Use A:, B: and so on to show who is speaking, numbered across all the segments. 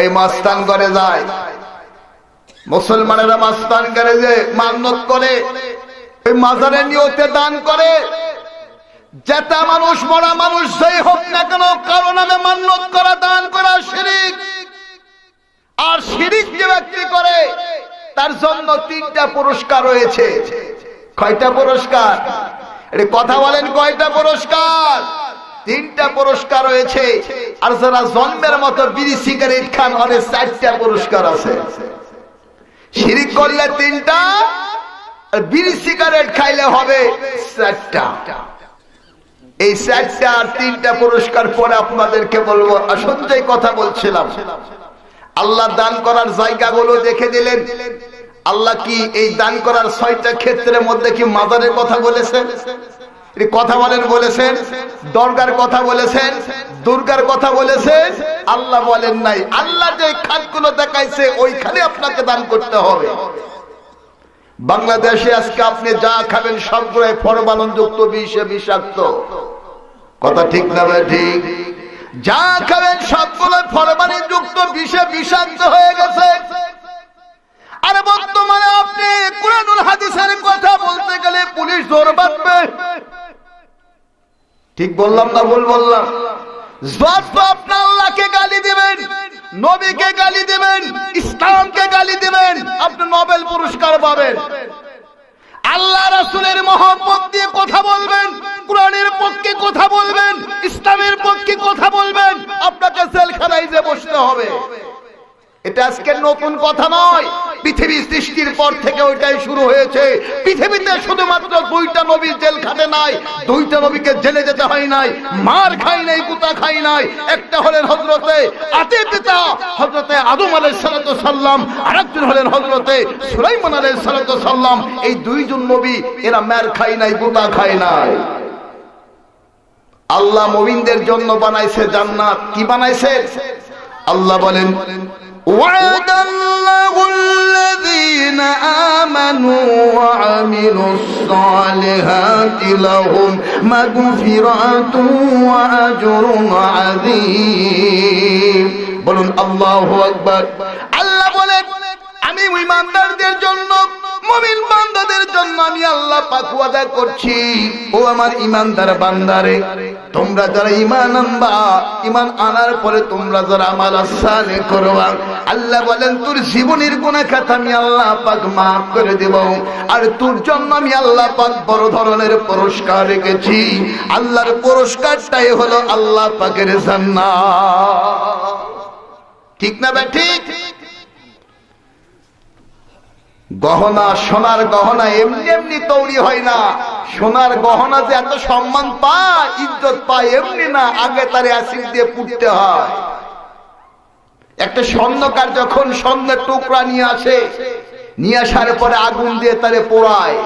A: ওই মাস্তান করে যায়, মুসলমানেরা মাস্তান করে যে মান্নত করে, ওই মাজারে নিয়তে দান করে। যেটা মানুষ মরা মানুষ যেই হোক না কেন, কারো নামে মান্নত করা দান করা শিরিক। আর শিরিক যে ব্যক্তি করে তার জন্য 3টা পুরস্কার রয়েছে। কয়টা পুরস্কার? এটা কথা বলেন, কয়টা পুরস্কার? 3টা পুরস্কার রয়েছে। আর যারা জন্মের মতো বিড়ি সিগারেট খান, ওদের 4টা পুরস্কার আছে। শিরিক করলে 3টা, আর বিড়ি সিগারেট খাইলে হবে 4টা। এই 4টা আর 3টা পুরস্কার পরে আপনাদেরকে বলবো। আসলে যে কথা বলছিলাম, আল্লাহ দান করার জায়গাগুলো দেখে দিলেন। আল্লাহ কি এই দান করার 6টা ক্ষেত্রের মধ্যে কি মাজারের কথা বলেছেন? কথা বলেন, বলেছেন? দরগার কথা বলেছেন? দুর্গার কথা বলেছেন? আল্লাহ বলেন নাই। আল্লাহ যে খাতগুলো দেখাইছে ওইখানে আপনাকে দান করতে হবে। বাংলাদেশে আজকে আপনি যা খাবেন সবগুলোই ফরমালিন যুক্ত, বিষে বিষাক্ত। কথা ঠিক না ভাই? ঠিক। যা খাবেন সবগুলো ফরমালিন যুক্ত, বিষে বিষাক্ত হয়ে গেছে। আর বর্তমানে আপনি কুরআনুল হাদিসের কথা বলতে গেলে পুলিশ জোর বাঁধবে। ঠিক বললাম না ভুল বললাম? যত আপনি আল্লাহকে গালি দিবেন, নবীকে গালি দিবেন, ইসলামকে গালি দিবেন, আপনি নোবেল পুরস্কার পাবেন। আল্লাহ রাসূলের মহব্বত দিয়ে কথা বলবেন, কোরআনের পক্ষে কথা বলবেন, ইসলামের পক্ষে কথা বলবেন, আপনাকে জেলখানায় যে বসতে হবে। এটা আজকে নতুন কথা নয়, পৃথিবী সৃষ্টির পর থেকে ওইটাই শুরু হয়েছে। পৃথিবীতে শুধুমাত্র 2টা নবী জেল খাটে নাই, 2টা নবীকে জেলে যেতে হয় নাই, মার খাই নাই, কুতা খাই নাই। একটা হলেন হযরতে আদম পিতা হযরতে আদম আলাইহিস সালাতু সাল্লাম, আরেকজন হলেন হযরতে সুলাইমান আলাইহিস সালাতু সাল্লাম। এই 2 জন নবী এরা মার খাই নাই, কুতা খাই নাই। আল্লাহ মুমিনদের জন্য বানাইছে জান্নাত। কি বানাইছে? আল্লাহ বলেন, وعد الله الذين آمنوا وعملوا الصالحات لهم مغفرة وأجر عظيم। বলুন আল্লাহু আকবার। আল্লাহ বলেন, আমি ঈমানদারদের জন্য, মুমিন বান্দাদের জন্য আমি আল্লাহ পাক ওয়াদা করছি, ও আমার ঈমানদার বান্দারে, তোমরা যারা ঈমান আনবা, ঈমান আনার পরে তোমরা যারা আমল সালেহ করবা, আল্লাহ বলেন তোর জীবনের গুনাহ খাতা আমি আল্লাহ পাক maaf করে দেব। আর তোর জন্য আমি আল্লাহ পাক বড় ধরনের পুরস্কার রেখেছি। আল্লাহর পুরস্কারটাই হলো আল্লাহ পাকের জান্নাত। ঠিক না ভাই? ঠিক। গহনা, সোনার গহনা এমনি এমনি তৈরি হয় না। সোনার গহনা যে এত সম্মান পায়, ইজ্জত পায়, এমনি না, আগে তারে অ্যাসিড দিয়ে পুড়তে হয়। একটা স্বর্ণকার যখন স্বর্ণের টুকরা নিয়ে আসে, নিয়ে আসার পরে আগুন দিয়ে তারে পোড়ায়,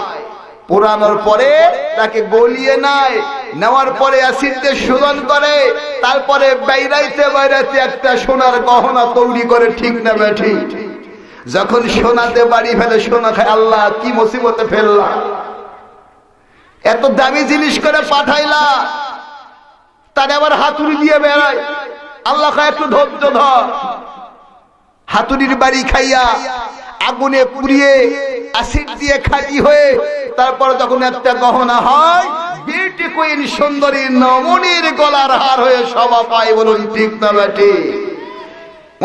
A: পোড়ানোর পরে তাকে গলিয়ে নেয়, নেওয়ার পরে অ্যাসিড দিয়ে শোধন করে, তারপরে বাইরাইতে বাইরাইতে একটা সোনার গহনা তৈরি করে। ঠিক না বেঠি? যখন সোনাতে বাড়ি ফেলে, সোনা খায়, আল্লাহ কি মুসিবতে ফেললা, এত দামি জিনিস করে পাঠাইলা, তার আবার হাতুড়ি দিয়ে বেড়ায়। আল্লাহ খায় একটু ধৈর্য ধর। হাতুড়ির বাড়ি খাইয়া, আগুনে পুড়িয়ে, অ্যাসিড দিয়ে খাঁটি হয়ে, তারপর যখন একটা গহনা হয়, বিউটি কুইন সুন্দরী নমুনির গলার হার হয়ে সভা পায়। বলুন ঠিক না বেটি?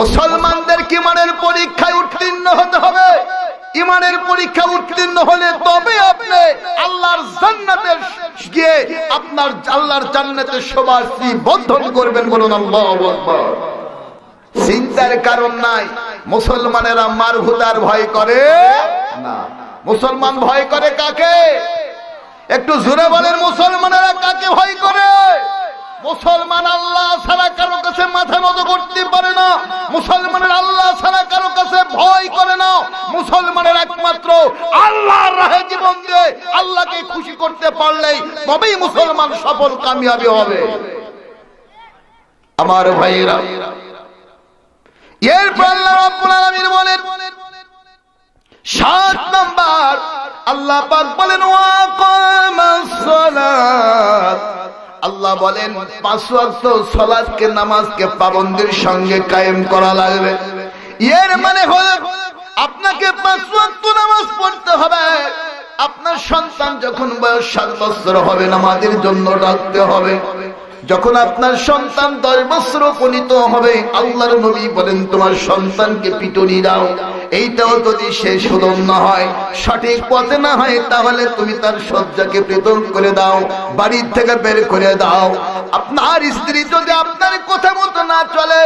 A: মুসলমানদের ইমানের পরীক্ষায় উত্তীর্ণ হতে হবে। ইমানের পরীক্ষা উত্তীর্ণ হলে তবে আপনি আল্লাহর জান্নাতে গিয়ে আপনার আল্লাহর জান্নাতে সবাসী বন্ধন করবেন। বলুন আল্লাহু আকবার। চিন্তার কারণ নাই। মুসলমানেরা মারহুদার ভয় করে না। মুসলমান ভয় করে কাকে? একটু জোরে বলেন, মুসলমানেরা কাকে ভয় করে? মুসলমান আল্লাহ ছাড়া কারো কাছে মাথা নত করতে পারে না। মুসলমানের আল্লাহ ছাড়া কারো কাছে ভয় করে না। মুসলমানের একমাত্র আল্লাহর রাহে জীবন দিয়ে আল্লাহকে খুশি করতে পারলেই তবেই মুসলমান সফল কামিয়াবি হবে। আমার ভাইরা, এরপর আল্লাহ রাব্বুল আলামিন বলেন 7 নাম্বার, আল্লাহ পাক বলেন ওয়া কামাস সালাত। আল্লাহ আল্লাহ বলেন 5 ওয়াক্ত সালাতকে নামাজকে পাবন্দির সঙ্গে কায়েম করা লাগবে। এর মানে হলো আপনাকে 5 ওয়াক্ত নামাজ পড়তে হবে। আপনার সন্তান যখন বয়স 7 বছর হবে নামাজের জন্য ডাকতে হবে। যখন আপনার সন্তান 10 বছর উপনীত হবে আল্লাহর নবী বলেন তোমার সন্তানকে পিটুনি দাও। এইটাও যদি সে সুদম না হয়, সঠিক পথে না হয়, তাহলে তুমি তার শয্যাকে পৃথক করে দাও, বাড়ির থেকে বের করে দাও। আপনার স্ত্রী যদি আপনার কথা মতো না চলে,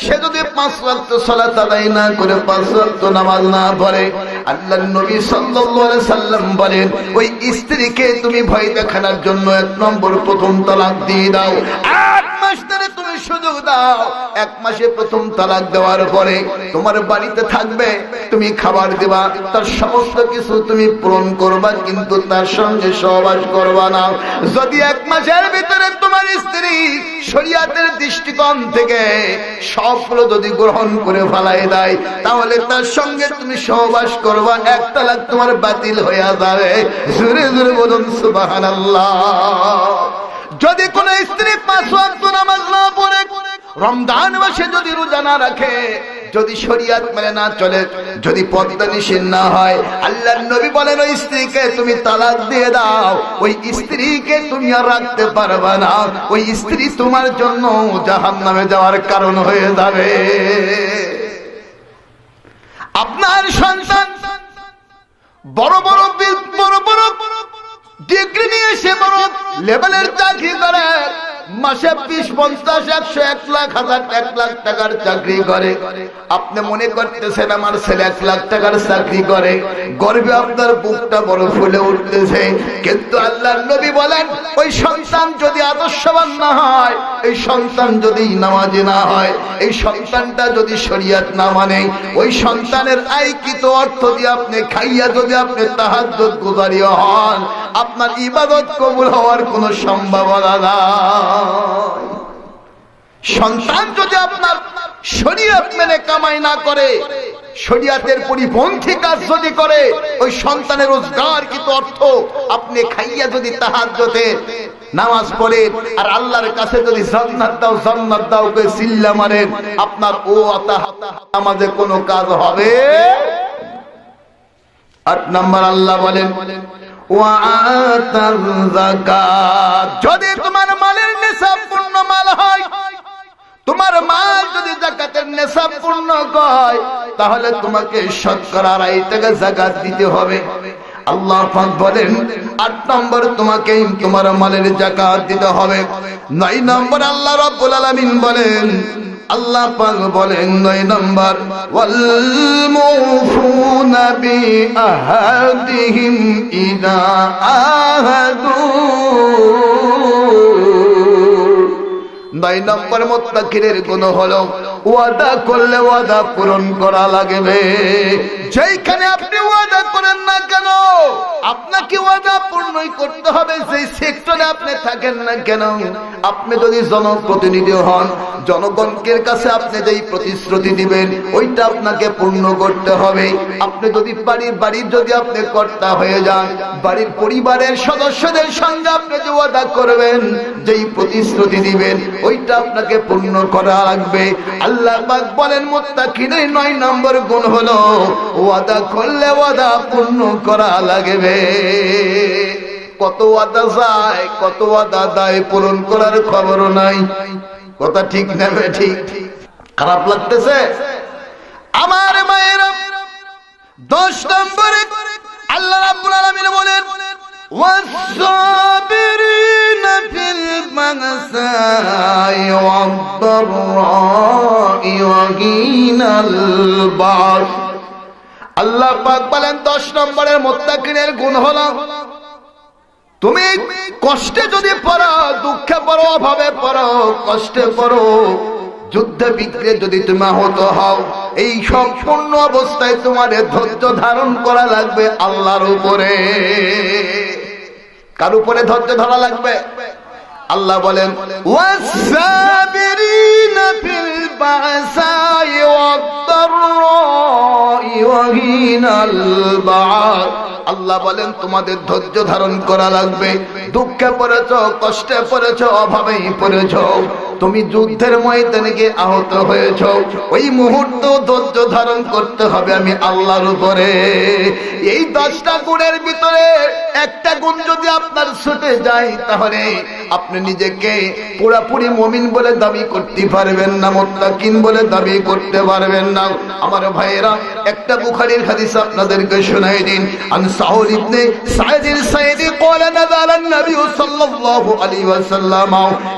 A: সে যদি 5 ওয়াক্ত সালাত আদায় না করে 5 ওয়াক্ত নামাজ না পড়ে, আল্লাহর নবী সাল্লাল্লাহু আলাইহি সাল্লাম বলেন ওই স্ত্রীকে তুমি ভয় দেখানোর জন্য 1 নম্বর প্রথম তালাক দিয়ে দাও। 8 মাস ধরে তুমি সুযোগ দাও। 1 মাসে প্রথম তালাক দেওয়ার পরে তোমার বাড়িতে থাকবে, তুমি খাবার দেবা, তার সমস্ত কিছু তুমি পূরণ করবা, কিন্তু তার সঙ্গে সহবাস করবা না। যদি 1 মাসের ভিতরে তোমার স্ত্রী শরীয়তের দৃষ্টিকোণ থেকে সবগুলো যদি গ্রহণ করে ফেলাই দেয়, তাহলে তার সঙ্গে তুমি সহবাস করবা, 1 তালাক তোমার বাতিল হয়ে যাবে। জোরে জোরে বলুন সুবহানাল্লাহ। যদি কোন স্ত্রী 5 ওয়াক্ত নামাজ না পড়ে, রমজান মাসে যদি রোজা না রাখে, যদি শরীয়ত মেনে না চলে, যদি পর্দা নিষেধ না হয়, আল্লাহর নবী বলেন ওই স্ত্রীকে তুমি তালাক দিয়ে দাও। ওই স্ত্রীকে তুমি আর রাখতে পারবে না। ওই স্ত্রী তোমার জন্য জাহান্নামে যাওয়ার কারণ হয়ে যাবে। আপনার সন্তান বড় বড় ডিগ্রি নিয়ে সে বড় লেভেলের চাকরি করে, মাসে 20, 50, 100, 1 লাখ, 1 লাখ টাকার চাকরি করে। আপনি মনে করতেছেন আমার ছেলে 1 লাখ টাকার চাকরি করে, গর্বে আপনার বুকটা বড় ফুলে উঠতেছে। কিন্তু আল্লাহর নবী বলেন ওই সন্তান যদি আদর্শবান না হয়, এই সন্তান যদি নামাজি না হয়, এই সন্তানটা যদি শরীয়ত না মানে, ওই সন্তানের আয়কৃত অর্থ দিয়ে আপনি খাইয়া যদি আপনি তাহাজ্জুদ গুজারি হন, আপনার ইবাদত কবুল হওয়ার কোনো সম্ভাবনা নাই। সন্তান যদি আপনার শরীয়ত মেনে কামাই না করে, শরীয়তের পরিপন্থী কাজ যদি করে, ওই সন্তানের রোজগারকৃত অর্থ আপনি খাইয়া যদি তাহাজ্জুদে নামাজ পড়েন আর আল্লাহর কাছে যদি জান্নাত দাও জান্নাত দাও করে চিল্লা মারেন, আপনার ও নামাজে কোনো কাজ হবে। 8 নম্বর আল্লাহ বলেন ওয়াতাল যাকাত। যদি তোমার মালের নিসাব পূর্ণ মাল হয়, তোমার মাল যদি যাকাতের নিসাব পূর্ণ হয়, তাহলে তোমাকে শতকরা 2.5 টাকা যাকাত দিতে হবে। আল্লাহ পাক বলেন 8 নম্বর তোমাকে তোমার মালের যাকাত দিতে হবে। 9 নম্বর আল্লাহ রাব্বুল আলামিন বলেন, আল্লাহ পাক বলেন 9 নম্বর ওয়াল মুফুনা বিআহদিহিম ইযা আহাদু। 9 নম্বর মুত্তাকিদের গুণ হলো ওয়াদা করলে ওয়াদা পূরণ করা লাগবে। যেখানে আপনি ওয়াদা করেন না কেন, আপনাকে ওয়াদা পূর্ণই করতে হবে। যেই সেক্টরে আপনি থাকেন না কেন, আপনি যদি জনপ্রতিনিধি হন, জনগণের কাছে আপনি যেই প্রতিশ্রুতি দিবেন ওইটা আপনাকে পূর্ণ করতে হবে। আপনি যদি বাড়ির যদি আপনি কর্তা হয়ে যান, বাড়ির পরিবারের সদস্যদের সঙ্গে আপনি যে ওয়াদা করবেন, যেই প্রতিশ্রুতি দিবেন, ওইটা আপনাকে পূর্ণ করা লাগবে। আল্লাহ পাক বলেন মুত্তাকিদের 9 নম্বর গুণ হলো ওয়াদা করলে ওয়াদা পূর্ণ করা লাগবে। কত ওয়াদা যায়, কত ওয়াদা দায় পূরণ করার খবর নাই। কথা ঠিক না ঠিক? খারাপ লাগতেছে আমার মায়েরা। 10 নম্বরে আল্লাহ রাব্বুল আলামিন বলেন ওয়াস-সাবিরিনা ফিল বা'সাই ওয়াদ-দাররাই ওয়া হিনাল বা'স। আল্লাহ পাক বলেন 10 নম্বরের মুত্তাকিনের গুণ হলো তুমি কষ্টে যদি পড়ো, দুঃখে পড়ো, অভাবে পড়ো, কষ্টে পড়ো, যুদ্ধে বিগ্রহে যদি তুমি আহত হও, এই সম্পূর্ণ অবস্থায় তোমার ধৈর্য ধারণ করা লাগবে আল্লাহর উপরে। কার উপরে ধৈর্য ধরা লাগবে? আল্লাহ বলেন ওয়াস-সাবিরিনা ফিল বা'সাই ওয়াদ-দাররাই ওয়া হিনাল বা'স। আল্লাহ বলেন তোমাদের ধৈর্য ধারণ করা লাগবে। দুঃখে পড়েছ, কষ্টে পড়েছ, অভাবে পড়েছ, তুমি যুদ্ধের ময়দানে গিয়ে আহত হয়েছ, ওই মুহূর্ত ধৈর্য ধারণ করতে হবে আমি আল্লাহর উপরে। এই 10টা গুণের ভিতরে একটা গুণ যদি আপনার ছুটে যায়, তাহলে আপনি নিজেকে পুরাপুরি মুমিন বলে দাবি করতে পারবেন না, মুত্তাকিন বলে দাবি করতে পারবেন না। আমার ভাইয়েরা, একটা বুখারীর হাদিস আপনাদেরকে শোনাই দিন। আন সাউল ইবনে সাঈদ আল-সাঈদি قال نزل النبي صلى الله عليه وسلم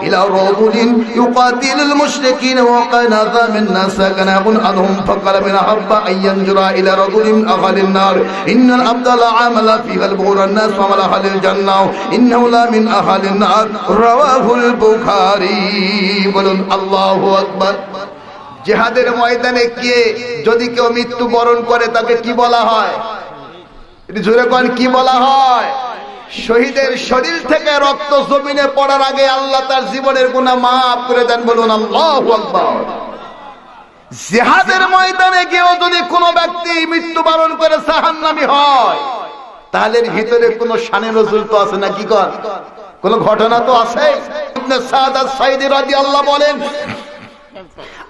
A: الى رجل يقاتل المشركين وقد نظم الناس كناب عنهم فقال من احب ان ينظر الى رجل من اهل النار ان العبد لا عمل فيها البغور الناس وعمل اهل الجنه انه لا من اهل النار رواه البخاري বলুন আল্লাহু আকবার। জিহাদের ময়দানে গিয়ে যদি কেউ মৃত্যু বরণ করে তাকে কি বলা হয়? এটি জোরে কোন কি বলা হয়? শহীদের শরীর থেকে রক্ত জমিনে পড়ার আগে আল্লাহ তার জীবনের গুনাহ মাফ করে দেন, বলুন আল্লাহু আকবার। জিহাদের ময়দানে গিয়েও যদি কোনো ব্যক্তি মৃত্যুবরণ করে জাহান্নামী হয়, তাহলে এর ভিতরে কোনো শানে নজুল তো আছে না? কি কর কোনো ঘটনা তো আছে। ইবনে সাদ আস-সাঈদী রাদিয়াল্লাহু বলেন,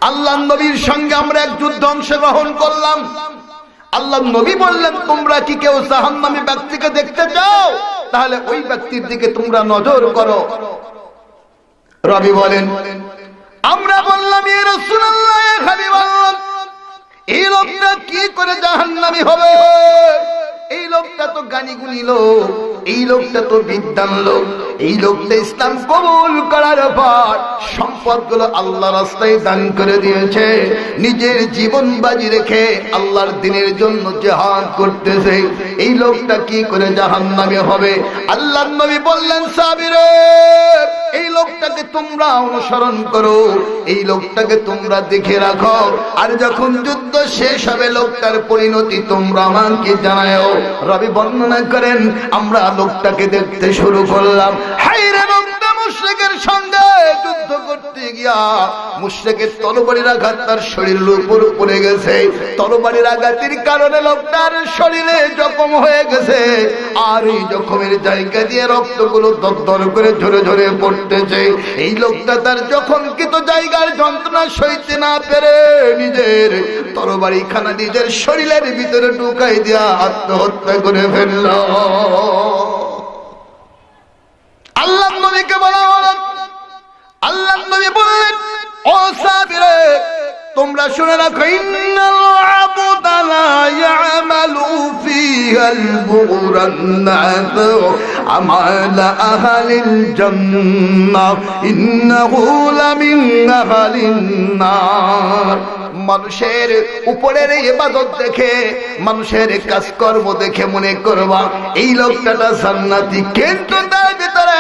A: আল্লাহর নবীর সঙ্গে আমরা এক যুদ্ধে অংশগ্রহণ করলাম। আল্লাহর নবী বললেন, তোমরা কি কেউ জাহান্নামী ব্যক্তিকে দেখতে চাও? তাহলে ওই ব্যক্তির দিকে তোমরা নজর করো। রাবী বলেন, আমরা বললাম, ইয়া রাসূলুল্লাহ, ইয়া হাবিবাল্লাহ, এই লোকটা কি করে জাহান্নামী হবে? এই লোকটা তো জ্ঞানী গুণী লোক, এই লোকটা তো বিদ্বান লোক, এই লোকটা ইসলাম কবুল করার পর সম্পদগুলো আল্লাহ রাস্তায় দান করে দিয়েছে, নিজের জীবন বাজি রেখে আল্লাহর দ্বীনের জন্য জিহাদ করতেছে, এই লোকটা কি করে জাহান্নামী হবে? আল্লাহর নবী বললেন, সাহাবীরা, এই লোকটাকে তোমরা অনুসরণ করো, এই লোকটাকে তোমরা দেখে রাখো, আর যখন যুদ্ধ শেষ হবে লোকটার পরিণতি তোমরা আমাকে জানাও। রাবী বর্ণনা করেন, আমরা লোকটাকে দেখতে শুরু করলাম। হায়রে, লোকটা মুশরিকের সঙ্গে যুদ্ধ করতে গিয়া মুশরিকের তরবারির আঘাত তার শরীরের উপর পড়ে গেছে, তরবারির আঘাতের কারণে লোকটার শরীরে জখম হয়ে গেছে, আর এই জখমের জায়গা দিয়ে রক্তগুলো দরদর করে ঝরে ঝরে পড়তেছে। এই লোকটা তার জখমকৃত জায়গার যন্ত্রণা সইতে না পেরে নিজের তরবারি খানা নিজের শরীরের ভিতরে ঢুকাই দিয়া আত্মহত্যা করে ফেলল। আল্লাহর নবীকে বলা হলো, আল্লাহর নবী বললেন, ও সাহাবীরা, তোমরা শুনে রাখো, ইন্নাল আবদা লা ইয়ামালু ফিহাল বুরান্নাস আমালা আহলিল জান্নাহ ইন্নাহু লামিন আহলিন নার। মানুষের উপরের ইবাদত দেখে, মানুষের কাজকর্ম দেখে মনে করবা এই লোকটা জান্নাতি, কিন্তু তার ভিতরে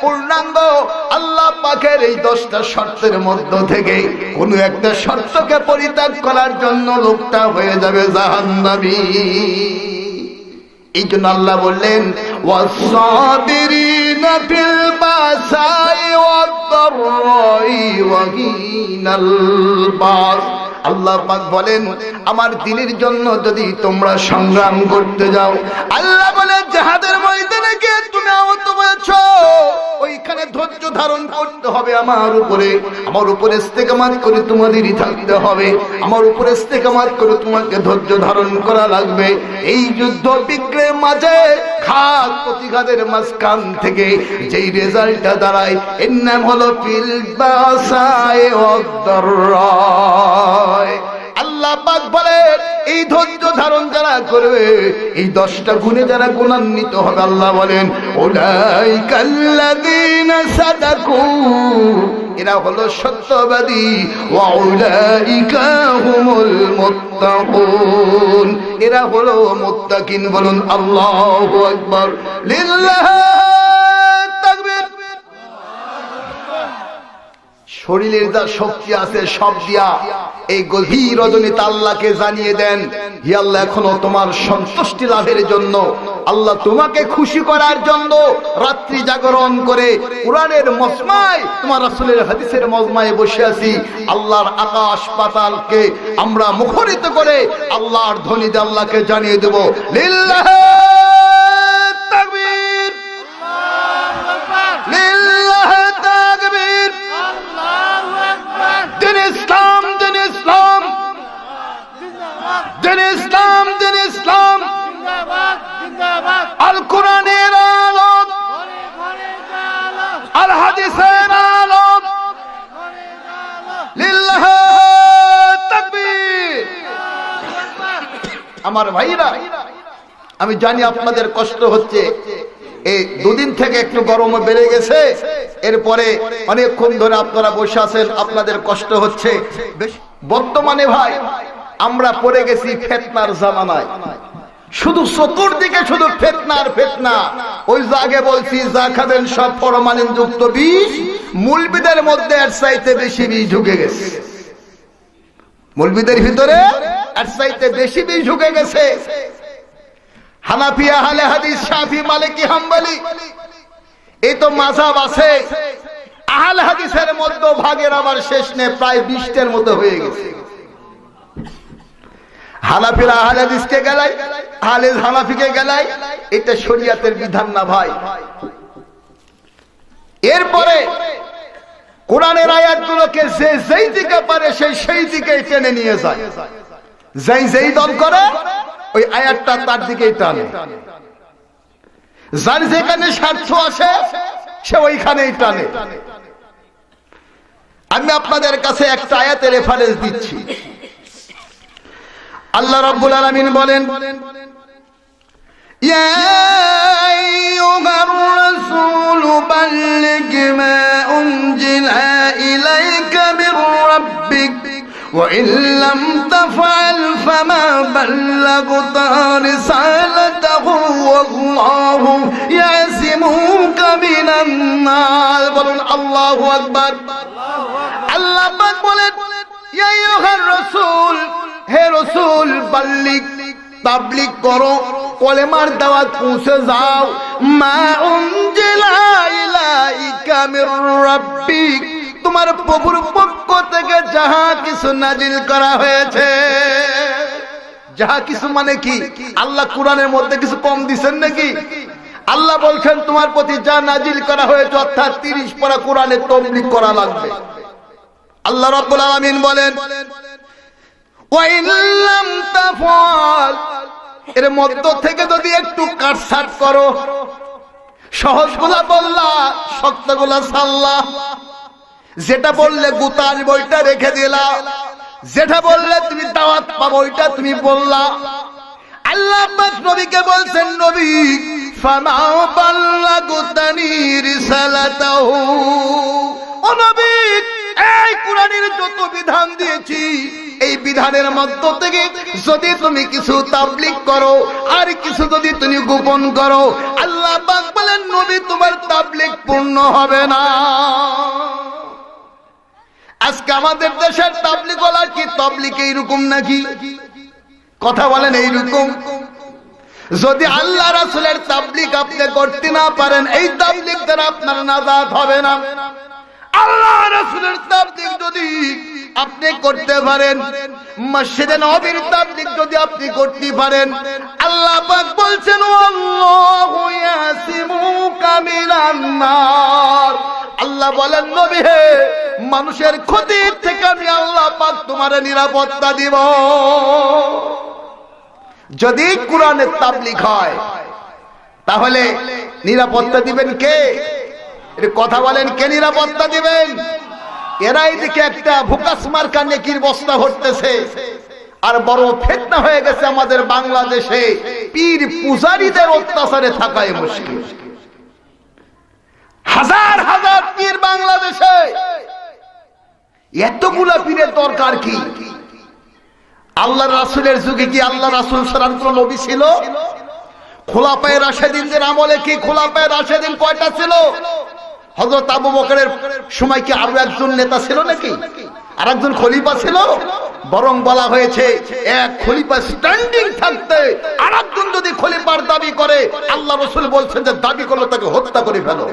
A: পূর্ণাঙ্গ আল্লাহ পাকের এই 10টা শর্তের মধ্য থেকে কোন একটা শর্তকে পরিত্যাগ করার জন্য লোকটা হয়ে যাবে জাহান্নামী। এই জন্য আল্লাহ বললেন, ওয়াস-সাবিরিনা ফিল বাসাই ওয়াদ-দাররাই ওয়া হিনাল বাস। আল্লাহ পাক বলেন, আমার দ্বীনের জন্য যদি তোমরা সংগ্রাম করতে যাও, আল্লাহ বলেন জিহাদের ময়দানে গিয়ে তুমি আহত হয়েছো, ওইখানে ধৈর্য ধারণ করতে হবে আমার উপরে, আমার উপরে ইস্তেকামাত করে তোমাদেরই থাকতে হবে, আমার উপরে ইস্তেকামাত করে তোমাকে ধৈর্য ধারণ করা লাগবে। এই যুদ্ধ বিগ্রহের মাঝে ঘাত প্রতিঘাতের মাঝখান থেকে যেই রেজাল্টটা দাঁড়ায়, এর নাম হলো ফিল বাসায়ে ওয়াদ-দাররায়। আল্লাহ পাক বলে, এই ধৈর্য ধারণ যারা করবে, এই 10টা গুণে যারা গুণান্বিত হবে, আল্লাহ বলেন, উলাইকাল্লাযীনা সাদাকু, এরা হলো সত্যবাদী, ওয়া উলাইকা হুমুল মুত্তাকুন, এরা হলো মুত্তাকিন। বলুন আল্লাহু আকবার, লিল্লাহি তাকবীর। শরীরের যা শক্তি আছে সব দিয়া এই গভীর রজনীতে আল্লাহকে জানিয়ে দেন, হে আল্লাহ, এখনো তোমার সন্তুষ্টি লাভের জন্য, আল্লাহ তোমাকে খুশি করার জন্য রাত্রি জাগরণ করে কোরআনের মজমায়, তোমার রাসূলের হাদিসের মজমায় বসে আছি। আল্লাহর আকাশ পাতালকে আমরা মুখরিত করে আল্লাহর ধ্বনি দিয়ে আল্লাহকে জানিয়ে দেব, লিল্লাহি দিন ইসলাম, দিন ইসলাম, আল কোরআনের আলো, আল হাদিসের আলো, লিল্লাহ তাকবীর। আমার ভাইরা, আমি জানি আপনাদের কষ্ট হচ্ছে, এই দুদিন থেকে একটু গরম বেড়ে গেছে, এরপরে অনেকক্ষণ ধরে আপনারা বসে আছেন, আপনাদের কষ্ট হচ্ছে। বর্তমানে ভাই আমরা পড়ে গেছি ফিতনার জামানায়, শুধু চতুর্দিকে শুধু ফিতনার ফিতনা। ওই যে আগে বলছি, যা খাবেন সব ফরমালিন যুক্ত বিষ, মুলবিদের মধ্যে এর চাইতে বেশি বিষ ঢুকে গেছে, মুলবিদের ভিতরে এর চাইতে বেশি বিষ ঢুকে গেছে। হানাফি, আহলে হাদিস, শাফি, মালিকি, হাম্বলি, এই তো মাযহাব আছে। আহলে হাদিসের মধ্যে ভাগের আবার শেষ নেই, প্রায় 20টার মতো হয়ে গেছে। হানাফিরা আহলে হাদিসকে গেলাই, আহলে হানাফিকে গেলাই, এটা শরীয়তের বিধান না ভাই। এরপরে কোরআনের আয়াতগুলোকে যে যেই দিকে পারে সেই দিকে টেনে নিয়ে যায়, যেই দল করে ওই আয়াতটা তার দিকেই টানে, যার যেখানে স্বার্থ আসে সে ওইখানেই টানে। আমি আপনাদের কাছে একটা আয়াতের রেফারেন্স দিচ্ছি। আল্লাহ রাব্বুল আলামিন বলেন, ইয়া আইয়ুহার রাসূলু বাল্লিগ মা উনজিলা ইলাইকা মির রাব্বিক ওয়া ইন লাম তাফআল ফামা বাল্লাগতা রিসালাতাহু ওয়াল্লাহু ইয়াসিমুকা মিনান নাস। বলুন আল্লাহু আকবার। আল্লাহ পাক বলেন, ইয়া আইয়ুহার রাসূল, হে রাসূল, বাল্লিগ, তাবলীগ করো, কলেমার দাওয়াত পৌঁছে যাও। মা উনজিলা ইলাইকা মির রাব্বিক, তোমার প্রভুর পক্ষ থেকে যাহা কিছু নাজিল করা হয়েছে। যাহা কিছু মানে কি? আল্লাহ কোরআনের মধ্যে কিছু কম দিবেন নাকি? আল্লাহ বলছেন তোমার প্রতি যা নাজিল করা হয়েছে, অর্থাৎ 30 পারা কোরআনের তাবলীগ করা লাগবে। আল্লাহ রাব্বুল আলামিন বলেন, ওয়া ইন লাম তাফআল, এর মধ্য থেকে যদি একটু কাটছাট করো, সহজগুলা বললা, শক্তগুলা ছাড়লা, যেটা বললে গুতার বইটা রেখে দিলা, যেটা বললে তুমি দাওয়াত পাবো ওইটা তুমি বললা। আল্লাহ পাক নবীকে বলছেন, নবী ফামা বাল্লাগুতানি রিসালাতাহু, ও নবী, এই কোরআনের যত বিধান দিয়েছি, এই বিধানের মধ্য থেকে যদি তুমি কিছু তাবলীগ করো আর কিছু যদি তুমি গোপন করো, আল্লাহ পাক বলেন নবী তোমার তাবলীগ পূর্ণ হবে না। আজকে আমাদের দেশের তাবলীগওয়ালা কি তাবলীগ এইরকম নাকি? কথা বলেন এইরকম? যদি আল্লাহ রাসূলের তাবলীগ আপনি করতে না পারেন, এই তাবলীগ দ্বারা আপনার নাজাত হবে না। আল্লাহ রাসূলের তাবলীগ যদি আপনি করতে পারেন, মসজিদে নববীর তাবলীগ যদি আপনি করতে পারেন, আল্লাহ পাক বলছেন আল্লাহু ইয়াসিমুকা মিনান নার। আল্লাহ বলেন নবী হে, মানুষের ক্ষতির থেকে আমি আল্লাহ পাক তোমার নিরাপত্তা দিব। যদি কোরআনের তাবলীগ হয় তাহলে নিরাপত্তা দিবেন কে? এর কথা বলেন, কে নিরাপত্তা দিবেন? এরাই দিকে একটা ভুকাস মার্কা নেকির বস্তা ভরতেছে। আর বড় ফিতনা হয়ে গেছে আমাদের বাংলাদেশে, পীর পূজারীদের অত্যাচারে থাকায় মুশকিল। হাজার হাজার পীর বাংলাদেশে, এতগুলা পীরের দরকার কি? আল্লাহ রাসূলের যুগে কি আল্লাহ রাসূল ছাড়া কোন নবী ছিল? খোলাফায়ে রাশেদিনদের আমলে কি খোলাফায়ে রাশেদিন কয়টা ছিল? হযরত আবু বকরের সময় কি আরো একজন নেতা ছিল নাকি? আর একজন খলিফা ছিল? বরং বলা হয়েছে এক খলিফা স্ট্যান্ডিং থাকতে আরেকজন যদি খলিফার দাবি করে, আল্লাহ রাসূল বলছেন যে দাবি করলে তাকে হত্যা করে ফেলো।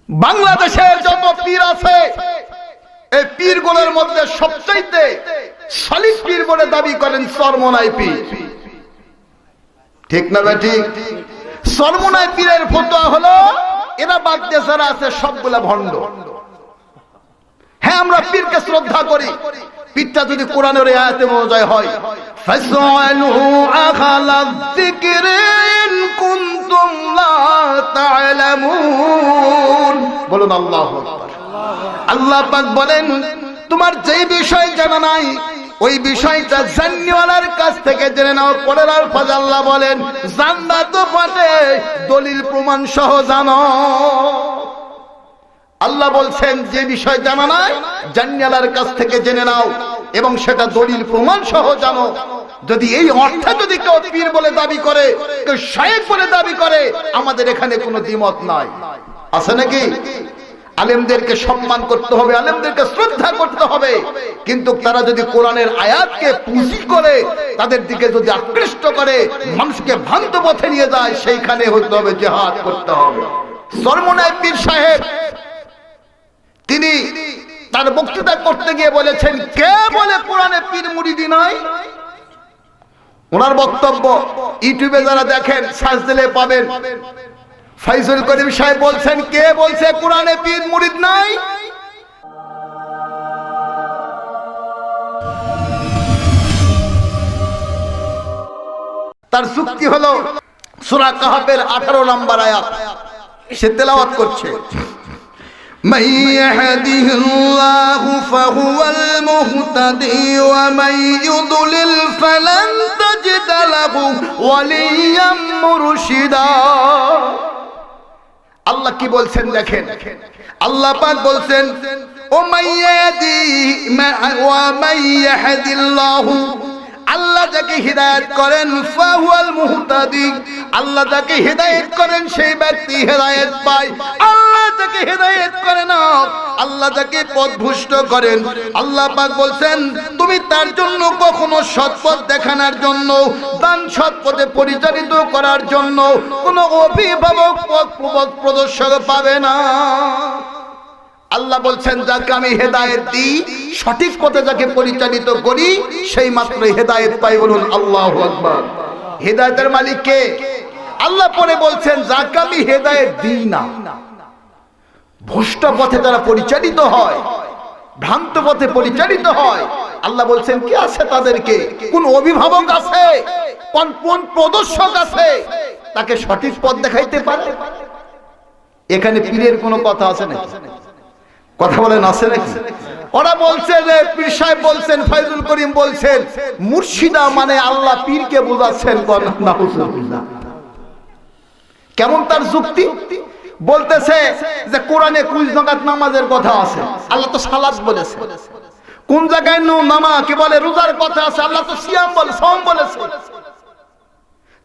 A: বাংলাদেশের যত পীর আছে, এই পীরগুলোর মধ্যে সবচাইতে সলিড পীর বলে দাবি করেন চরমনাই পীর। ঠিক না ঠিক? চরমনাই পীরের ফতোয়া হলো এরা বাগদে যারা আছে সবগুলা ভণ্ড। হ্যাঁ, আমরা পীরকে শ্রদ্ধা করি, পিঠটা যদি কোরআনের আয়াতে মনোজয় হয়, ফাসআলু আহলা যিকরি ইন কুনতুম লা তা'লামুন। বলুন আল্লাহু আকবার। আল্লাহ পাক বলেন, তোমার যে বিষয় জানা নাই ওই বিষয়টা জান্নিওয়ালার কাছ থেকে জেনে নাও। পরের আলফাজ আল্লাহ বলেন, জানবা তো বটে, দলিল প্রমাণ সহ জানো। আল্লাহ বলছেন যে বিষয় জানা নাই জান্নিওয়ালার কাছ থেকে জেনে নাও এবং সেটা দলিল প্রমাণ সহ জানো। যদি এই অর্থে যদি কেউ পীর বলে দাবি করে, কেউ শায়েখ বলে দাবি করে, আমাদের এখানে কোনো দ্বিমত নাই। আছে নাকি? আলেমদেরকে সম্মান করতে হবে, আলেমদেরকে শ্রদ্ধা করতে হবে, কিন্তু তারা যদি কোরআনের আয়াতকে পুঁজি করে তাদের দিকে যদি আকৃষ্ট করে, মানুষকে ভ্রান্ত পথে নিয়ে যায়, সেইখানে হইতে হবে জিহাদ করতে হবে। সরমুনায় পীর সাহেব তিনি তার বক্তৃতা করতে গিয়ে বলেছেন, কে বলে কোরআনে পীর মুরিদি নাই? ওনার বক্তব্য ইউটিউবে যারা দেখেন সার্চ দিলে পাবেন। ফাইজুল করিম সাহেব বলছেন, কে বলছে কোরআনে পীর মুরিদ নাই? তার যুক্তি হলো সূরা কাহফের 18 নম্বর আয়াত, সে তেলাওয়াত করছে, من يهده الله فهو المهتدي ومن يضلل فلن تجد له وليا مرشدا। আল্লাহ কি বলছেন দেখেন, আল্লাহ পাক বলছেন, ও মাইয়াহদিল্লাহু, আল্লাহ যাকে হিদায়াত করেন, ফাহুয়াল মুহতাদি, আল্লাহ যাকে হিদায়াত করেন সেই ব্যক্তি হিদায়াত পায়। আল্লাহ যাকে হিদায়াত করে না, আল্লাহ যাকে পথভ্রষ্ট করেন, আল্লাহ পাক বলছেন তুমি তার জন্য কখনো সৎপথ দেখানোর জন্য, দান সৎপথে পরিচালিত করার জন্য কোনো অভিভাবক পথ প্রদর্শক পাবে না। আল্লাহ বলছেন যাকে আমি হেদায়েত দিই, সঠিক পথে যাকে পরিচালিত করি, সেই মাত্রই হেদায়েত পাই। বলুন আল্লাহু আকবার। হেদায়েতের মালিক কে? আল্লাহ পরে বলছেন যাকে আমি হেদায়েত দিই না, ভ্রষ্ট পথে যারা পরিচালিত হয়, ভ্রান্ত পথে পরিচালিত হয়, আল্লাহ বলছেন কি আছে তাদেরকে? কোন অভিভাবক আছে, কোন প্রদর্শক আছে তাকে সঠিক পথ দেখাইতে পারে? এখানে পীরের কোনো কথা আছে নাকি? কথা বলেন, আছে নাকি? ওরা বলছে যে পীর সাহেব বলছেন, ফাইজুল করিম বলছেন মুর্শিদা মানে আল্লাহ পীরকে বোঝাচ্ছেন। কেমন তার যুক্তি? বলতেছে যে কোরআনে 20 রাকাত নামাজের কথা আছে, আল্লাহ তো সালাত বলেছে। কোন জায়গায় নামা কি বলে রোজার কথা আছে, আল্লাহ তো সিয়াম বলে, সাওম বলেছে।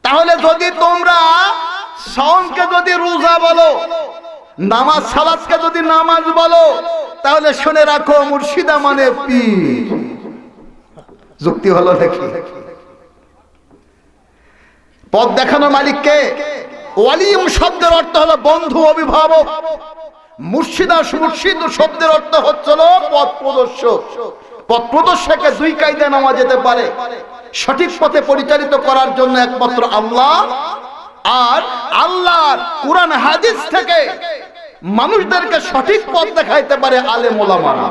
A: তাহলে যদি তোমরা সাওমকে যদি রোজা বলো, নামাজ সালাতকে যদি নামাজ বলো, তাহলে শুনে রাখো মুর্শিদা মানে পীর। যুক্তি হলো নাকি? পথ দেখানোর মালিক কে? ওয়ালিম শব্দের অর্থ হলো বন্ধু, অভিভাবক। মুর্শিদা মুর্শিদ শব্দের অর্থ হচ্ছিল পথ প্রদর্শক। পথ প্রদর্শকে দুই কায়দায় নেওয়া যেতে পারে। সঠিক পথে পরিচালিত করার জন্য একমাত্র আল্লাহ, আর আল্লাহর কোরআন হাদিস থেকে মানুষদেরকে সঠিক পথ দেখাইতে পারে আলেম ওলামারা।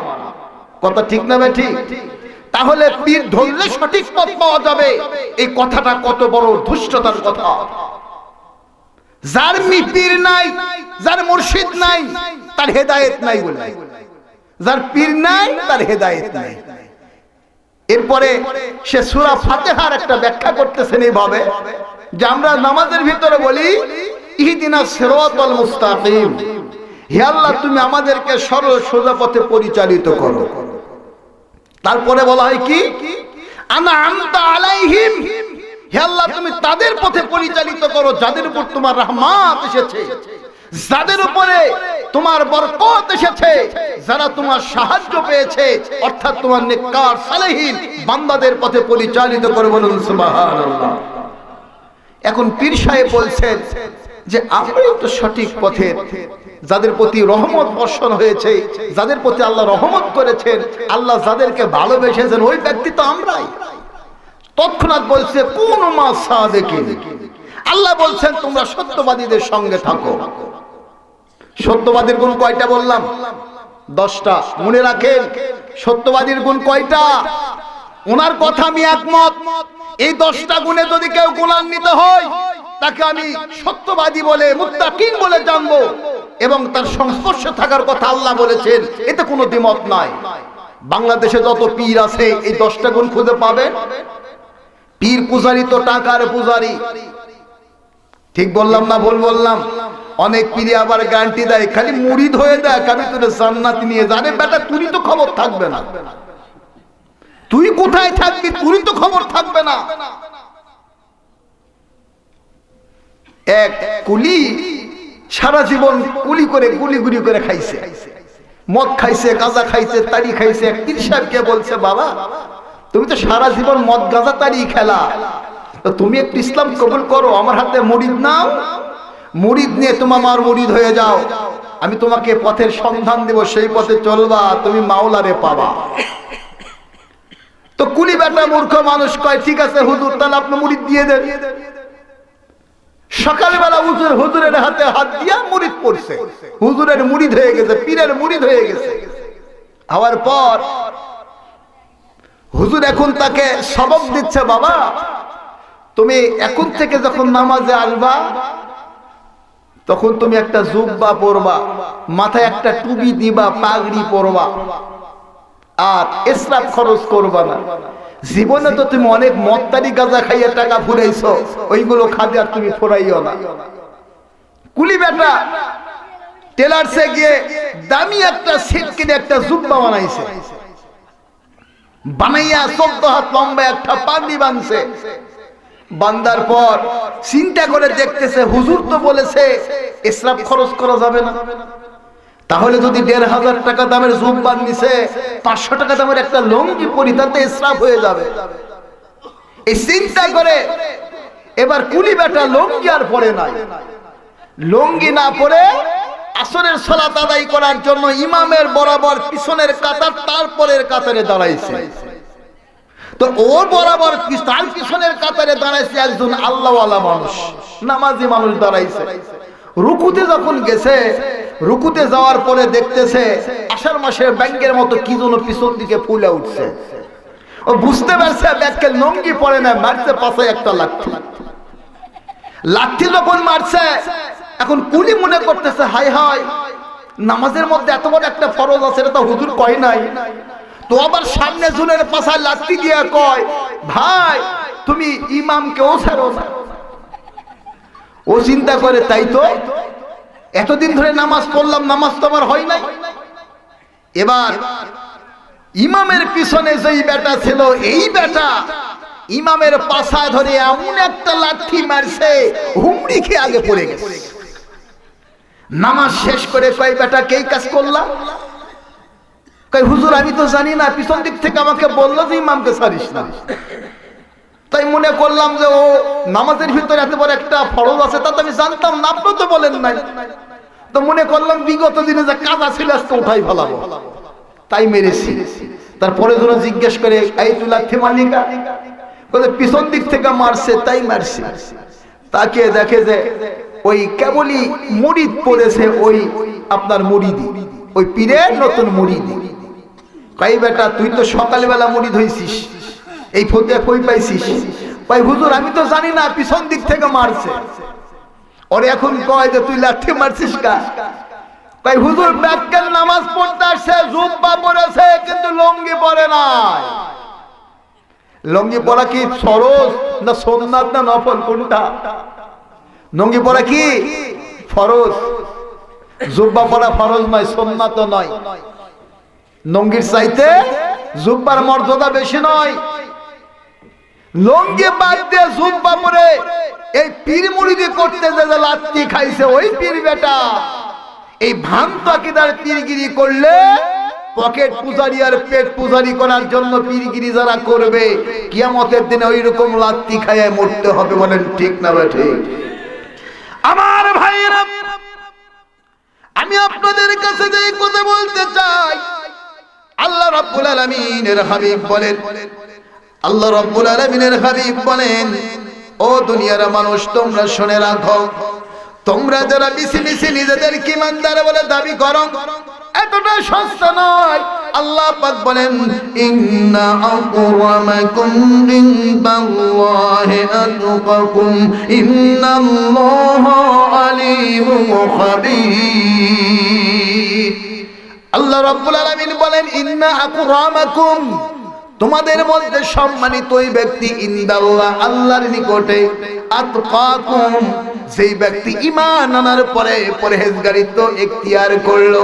A: কথা ঠিক না ভাই? ঠিক। তাহলে পীর ধরলে সঠিক পথ পাওয়া যাবে, এই কথাটা কত বড় দুষ্টতার কথা। যার পীর নাই, যার মুর্শিদ নাই, তার হেদায়েত নাই বলে। যার পীর নাই তার হেদায়েত নাই। এরপরে সে সূরা ফাতিহার একটা ব্যাখ্যা করতেছেন এইভাবে যে আমরা নামাজের ভিতরে বলি ইহদিনাস সিরাতাল মুস্তাকিম, হে আল্লাহ তুমি আমাদেরকে সরল সোজা পথে পরিচালিত করো। তারপরে বলা হয় কি? আনআমতা আলাইহিম, হে আল্লাহ তুমি তাদের পথে পরিচালিত করো যাদের উপর তোমার রহমত এসেছে, যাদের উপরে তোমার বরকত এসেছে, যারা তোমার সাহায্য পেয়েছে, অর্থাৎ তোমার নেককার সালেহীন বান্দাদের পথে পরিচালিত করো। বলুন সুবহানাল্লাহ। এখন পীর সাহেব বলছেন যে আমরাই তো সঠিক পথে, যাদের প্রতি রহমত বর্ষণ হয়েছে, যাদের প্রতি আল্লাহ রহমত করেছেন, আল্লাহ যাদেরকে ভালোবেসেছেন, ওই ব্যক্তি তো আমরাই। তৎক্ষণাৎ বলছে কোন মা সাদিকিন, আল্লাহ বলছেন তোমরা সত্যবাদীদের সঙ্গে থাকো। সত্যবাদীর গুণ কয়টা বললাম? 10টা। মনে রাখেন সত্যবাদীর গুণ কয়টা? ওনার কথা আমি একমত। এই 10টা গুণে যদি কেউ গুণান্বিত হয় তাকে আমি সত্যবাদী বলে, মুত্তাকিন বলে জানবো, এবং তার সংস্পর্শে থাকার কথা আল্লাহ বলেছেন, এতে কোনো দ্বিমত নাই। বাংলাদেশে যত পীর আছে এই 10টা গুণ খুঁজে পাবে। পীর পূজারি তো টাকার পূজারি, ঠিক বললাম না ভুল বললাম? অনেক পীরে আবার গ্যারান্টি দেয়, খালি মুরিদ হয়ে দেয়, আমি তোর জান্নাত নিয়ে জানে। বেটা তুই তো খবর থাকবে না, তুই কোথায় থাকবি, তুই তো খবর থাকবে না। এক কুলি সারা জীবন কুলি করে গুলিগুলি করে খাইছে, মদ খাইছে, গাঁজা খাইছে, তাড়ি খাইছে। এক পীর সাহেবকে বলছে, বাবা তুমি তো সারা জীবন মদ গাঁজা তাড়ি খেলা, তো তুমি একটু ইসলাম কবুল করো, আমার হাতে মুরিদ নাও, মুরিদ নিয়ে তুমি আমার মুরিদ হয়ে যাও, আমি তোমাকে পথের সন্ধান দেব, সেই পথে চলবা, তুমি মাওলারে পাবা। তো কুলি বেটা মূর্খ মানুষ কয়, ঠিক আছে হুজুর, তাহলে আপনি মুরিদ দিয়ে দেন। সকালবেলা হুজুরের হাতে হাত দিয়া মুরিদ পড়ছে, হুজুরের মুরিদ হয়ে গেছে, পীরের মুরিদ হয়ে গেছে। হওয়ার পর হুজুর এখন তাকে সবক দিচ্ছে, বাবা তুমি এখন থেকে যখন নামাজে আসবা তখন তুমি একটা জুব্বা পরবা, মাথায় একটা টুপি দিবা, পাগড়ি পরবা, আর ইসরাফ খরচ করবা না। জীবনে তো তুমি অনেক মত্তারি গাঁজা খাইয়ে টাকা ফুরাইছো, ওইগুলো খাদে আর তুমি ফুরাইও না। কুলি বেটা টেলার্সে গিয়ে দামি একটা সেট কিনে একটা জুব্বা বানাইছে, বানাইয়া 14 হাত লম্বা একটা পাগড়ি বানছে। বান্দার পর চিন্তা করে দেখতেছে, হুজুর তো বলেছে ইসরাফ খরচ করা যাবে না, তাহলে যদি 1500 টাকা দামের জুব্বা নিছে, 500 টাকা দামের একটা লুঙ্গি পরি, তাতে ইসরাফ হয়ে যাবে। এই চিন্তা করে এবার কুলি বেটা লুঙ্গি আর পরে নাই, লুঙ্গি না পরে আসরের সালাত আদায় করার জন্য ইমামের বরাবর পিছনের কাতার, তারপরের কাতারে দাঁড়াইছে। তো ওর বরাবর তার পিছনের কাতারে দাঁড়াইছে একজন আল্লাহওয়ালা মানুষ, নামাজি মানুষ দাঁড়াইছে। রুকুতে যখন গেছে, রুকুতে যাওয়ার পরে দেখতেছে আষাঢ় মাসের ব্যাঙ্গের মতো কি যেন পিছন দিকে ফুলে উঠছে। ও বুঝতে পারছে ব্যাগকে লুঙ্গি পরে না, মারছে পাশে একটা লাঠি। লাঠি যখন মারছে, এখন কুলি মনে করতেছে, হাই হাই নামাজের মধ্যে এত বড় একটা ফরজ আছে, এটা তো হুজুর কয় নাই। তো আবার সামনে জনের পাশায় লাঠি দিয়ে কয়, ভাই তুমি ইমামকেও ছাড়ো না। ও চিন্তা করে, তাই তো এতদিন ধরে নামাজ পড়লাম, নামাজ তো আমার হয় নাই। এবার ইমামের পিছনে যেই বেটা ছিল, এই বেটা ইমামের পাশা ধরে এমন একটা লাঠি মারছে, হুমড়ি খেয়ে আগে পড়ে গেছে। নামাজ শেষ করে কয়, বেটা কে কাজ করলাম? কয়, হুজুর আমি তো জানি না, পিছন দিক থেকে আমাকে বললো যে ইমামকে ছাড়িস না। তাই মনে করলাম যে ও নামাজের ভিতরে এত বড় একটা ফরজ আছে, তা তো আমি জানতাম না, আপনি তো বলেন নাই। তো মনে করলাম বিগত দিনে যে কাজা ছিল আজকে উঠাই ফেলাবো, তাই মেরেছি। তারপরে যেন জিজ্ঞেস করে, এই তুই লাঠি মালিকা? বলে পিছন দিক থেকে মারছে, তাই মারছি। তাকে দেখে যে ওই কেবলই মুরিদ পড়েছে, ওই আপনার মুরিদি, ওই পীরের নতুন মুরিদি। কই বেটা তুই তো সকালবেলা মুরিদ হইছিস, এই ফতুয়া কই পাইছিস? ভাই হুজুর আমি তো জানি না, পিছন দিক থেকে মারছে। ওরে এখন কয় যে তুই লাঠি মারছিস কা? ভাই হুজুর ব্যাককেল নামাজ পড়তে আসছে, জুব্বা পরেছে, কিন্তু লুঙ্গি পরে নাই। লুঙ্গি পরা কি ফরজ না সুন্নাত না নফল, কোনটা? লুঙ্গি পরা কি ফরজ, জুব্বা পরা ফরজ নয়, সুন্নাত নয়। লুঙ্গির চাইতে জুব্বার মর্যাদা বেশি নয়। লুঙ্গি বাদ দিয়ে জুব্বা পরে এই পীর মুরিদি করতে যে লাত্তি খাইছে, ওই পীর বেটা এই ভ্রান্ত আকীদার পীরগিরি করলে, পকেট পূজারি আর পেট পূজারি করার জন্য পীরগিরি যারা করবে, কিয়ামতের দিনে ওই রকম লাত্তি খাইয়ে মরতে হবে। বলেন ঠিক না বেঠে? আমার ভাইরা, আমি আপনাদের কাছে যে কথা বলতে চাই, আল্লাহ রাব্বুল আলামিনের হাবিব বলেন, আল্লাহ রাব্বুল আলামিনের হাবিব বলেন, ও দুনিয়ার মানুষ তোমরা শুনে রাখো, তোমরা যারা মিছি মিছি নিজেদেরকে ইমানদার বলে দাবি করো, এতটা সস্তা নয়। আল্লাহ পাক বলেন ইন্না আকরামাকুম ইনদাল্লাহি আতকাকুম ইন্নাল্লাহা আলিমুন খাবীর। আল্লাহ রাব্বুল আলামিন বলেন ইন্না আকরামাকুম, তোমাদের মধ্যে সম্মানিত ওই ব্যক্তি ইনদাল্লাহ, আল্লাহর নিকটে, আতকাকুম, সেই ব্যক্তি ঈমান আনার পরে পরহেজগারিত্ব ইখতিয়ার করলো।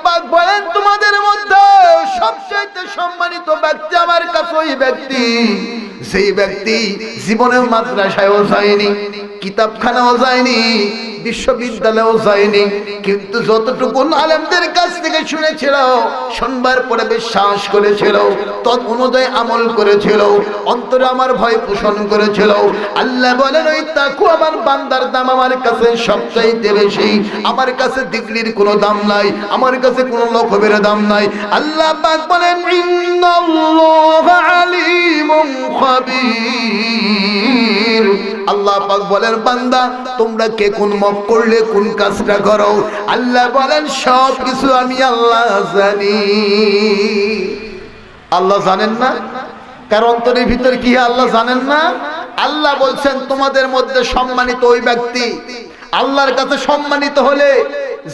A: পাক বলেন তোমাদের মধ্যে সবচেয়ে সম্মানিত ব্যক্তি আমার কাছে ওই ব্যক্তি, সেই ব্যক্তি জীবনে মাদ্রাসায়ও যায়নি, কিতাবখানাও যায়নি, বিশ্ববিদ্যালয়েও যায়নি, কিন্তু যতটুকু আলেমদের কাছ থেকে শুনেছিল, শুনবার পরে বিশ্বাস করেছিল, তদ অনুযায়ী আমল করেছিল, অন্তরে আমার ভয় পোষণ করেছিল। আল্লাহ বলেন ওই তাকওয়া আমার বান্দার দাম আমার কাছে সবচাইতে বেশি। আমার কাছে ডিগ্রির কোনো দাম নাই, আমার কাছে কোনো লকবের দাম নাই। আল্লাহ পাক বলেন ইন্নাল্লাহা আলিমুন খাবীর। আল্লাহ পাক বলেন বান্দা তোমরা কে কোন মত করলে কোন কাজটা করো, আল্লাহ বলেন সব কিছু আমি আল্লাহ জানি। আল্লাহ জানেন না? কার অন্তরের ভিতর কি আল্লাহ জানেন না? আল্লাহ বলছেন তোমাদের মধ্যে সম্মানিত ওই ব্যক্তি, আল্লাহর কাছে সম্মানিত হলে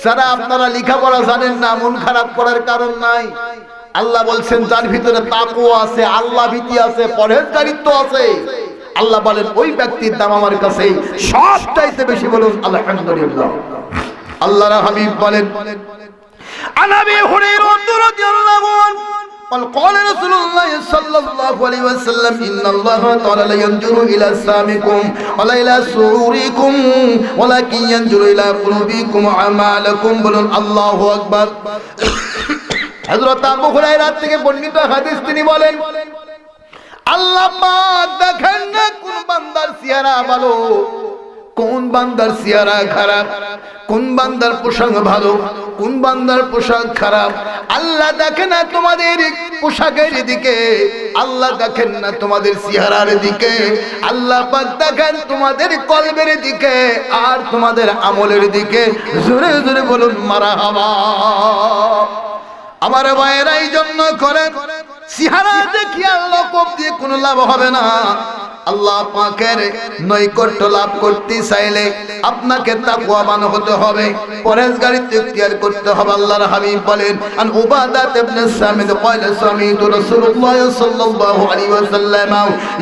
A: যারা আপনারা লেখাপড়া জানেন না, মন খারাপ করার কারণ নাই। আল্লাহ বলছেন যার ভিতরে তাকওয়া আছে, আল্লাহ ভীতি আছে, পরহেজগারিত্ব আছে, আল্লাহ বলেন ওই ব্যক্তির দাম আমার কাছে সবচাইতে বেশি। বলুন আলহামদুলিল্লাহ। আল্লাহর হাবিব বলেন আনাবি হুরায়রা রাদিয়াল্লাহু আনহু قال رسول الله صلى الله عليه وسلم إن الله تعالى لا ينظر إلى أجسامكم ولا إلى صوركم ولكن ينظر إلى قلوبكم وأعمالكم। বলুন আল্লাহু আকবার। হযরত আবু হুরায়রা থেকে বর্ণিত হাদিস, তিনি বলেন আল্লাহ পাক দেখেন না কোন বান্দার চেহারা ভালো, কোন বান্দার চেহারা খারাপ, কোন বান্দার পোশাক ভালো, কোন বান্দার পোশাক খারাপ। আল্লাহ দেখেন না তোমাদের পোশাকের দিকে, আল্লাহ দেখেন না তোমাদের চেহারার দিকে, আল্লাহ পাক দেখেন তোমাদের কলবের দিকে আর তোমাদের আমলের দিকে। জোরে জোরে বলুন মারহাবা। আমার ভাইয়েরা এই জন্য করেন চেহারা দেখি আল্লাহ কোপ দিয়ে কোনো লাভ হবে না। আল্লাহ পাকের নৈকট্য লাভ করতে চাইলে আপনাকে তাকওয়াবান হতে হবে, পরহেজগারিত্ব ইখতিয়ার করতে হবে। আল্লাহর হাবিব বলেন আন উবাদা ইবনে সামিদ قال سمعت رسول الله صلى الله عليه وسلم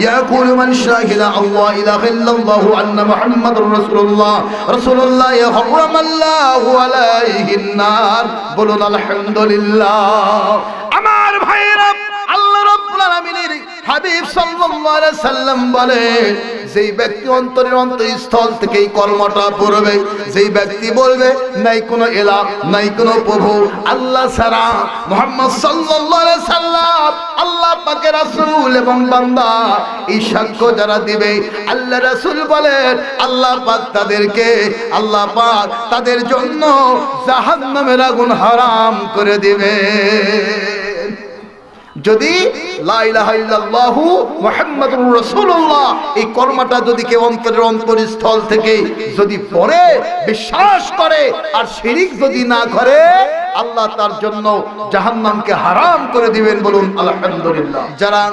A: يقول من شهد الله اله الا الله ان محمد رسول الله رسول الله حرم الله عليه النار। বলুন আলহামদুলিল্লাহ। আমার ভাইরা আল্লাহ রাব্বুল আলামিনের হাবিব সাল্লাল্লাহু আলাইহি সাল্লাম বলেন যেই ব্যক্তি অন্তরের অন্তঃস্থল থেকে এই কলমাটা পড়বে, যেই ব্যক্তি বলবে নাই কোনো ইলাহ, নাই কোনো প্রভু আল্লাহ ছাড়া, মুহাম্মদ সাল্লাল্লাহু আলাইহি সাল্লাম আল্লাহ পাকের রাসূল এবং বান্দা, এই সাক্ষ্য যারা দিবে, আল্লাহ রাসূল বলেন আল্লাহ পাক তাদেরকে, আল্লাহ পাক তাদের জন্য জাহান্নামের আগুন হারাম করে দিবে। যদি লা ইলাহা ইল্লাল্লাহু মুহাম্মাদুর রাসূলুল্লাহ এই কর্মটা যদি কেউ অন্তরের অন্তরস্থল থেকে যদি পড়ে, বিশ্বাস করে আর শিরিক যদি না করে, আল্লাহ তার জন্য জাহান্নামকে হারাম করে দিবেন। বলুন আলহামদুলিল্লাহ। যারা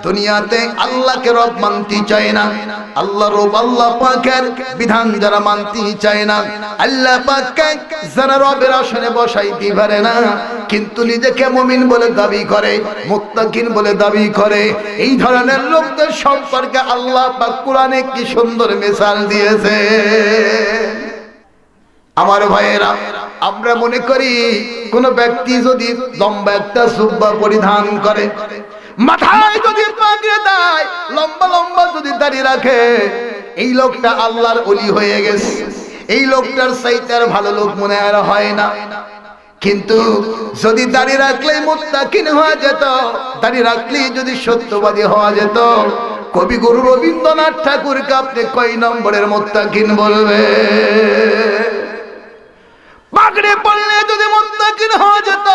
A: দুনিয়াতে আল্লাহকে রব মানতে চায় না, আল্লাহ রব আল্লাহ পাকের বিধান যারা মানতে চায় না, আল্লাহ পাককে যারা রবের আসনে বসাইতে পারে না, কিন্তু নিজেকে মুমিন বলে দাবি করে, মুত্তাকিন বলে দাবি করে, এই ধরনের লোকদের সম্পর্কে আল্লাহ পাক কোরআনে কি সুন্দর মিসাল দিয়েছে। আমার ভাইয়েরা, আমরা মনে করি কোন ব্যক্তি যদি লম্বা একটা জুব্বা পরিধান করে, মাথায় যদি পাগড়ি দেয়, লম্বা লম্বা যদি দাড়ি রাখে, এই লোকটা আল্লাহর ওলি হয়ে গেছে, এই লোকটার চাইতে আর ভালো লোক মনে আর হয় না। কিন্তু যদি দাড়ি রাখলেই মুত্তাকিন হওয়া যেত, দাড়ি রাখলেই যদি সত্যবাদী হওয়া যেত, কবি গুরু রবীন্দ্রনাথ ঠাকুরকে আপনি কয় নম্বরের মুত্তাকিন বলবে? পাগড়ি পরলে যদি মুত্তাকিন হওয়া যেত,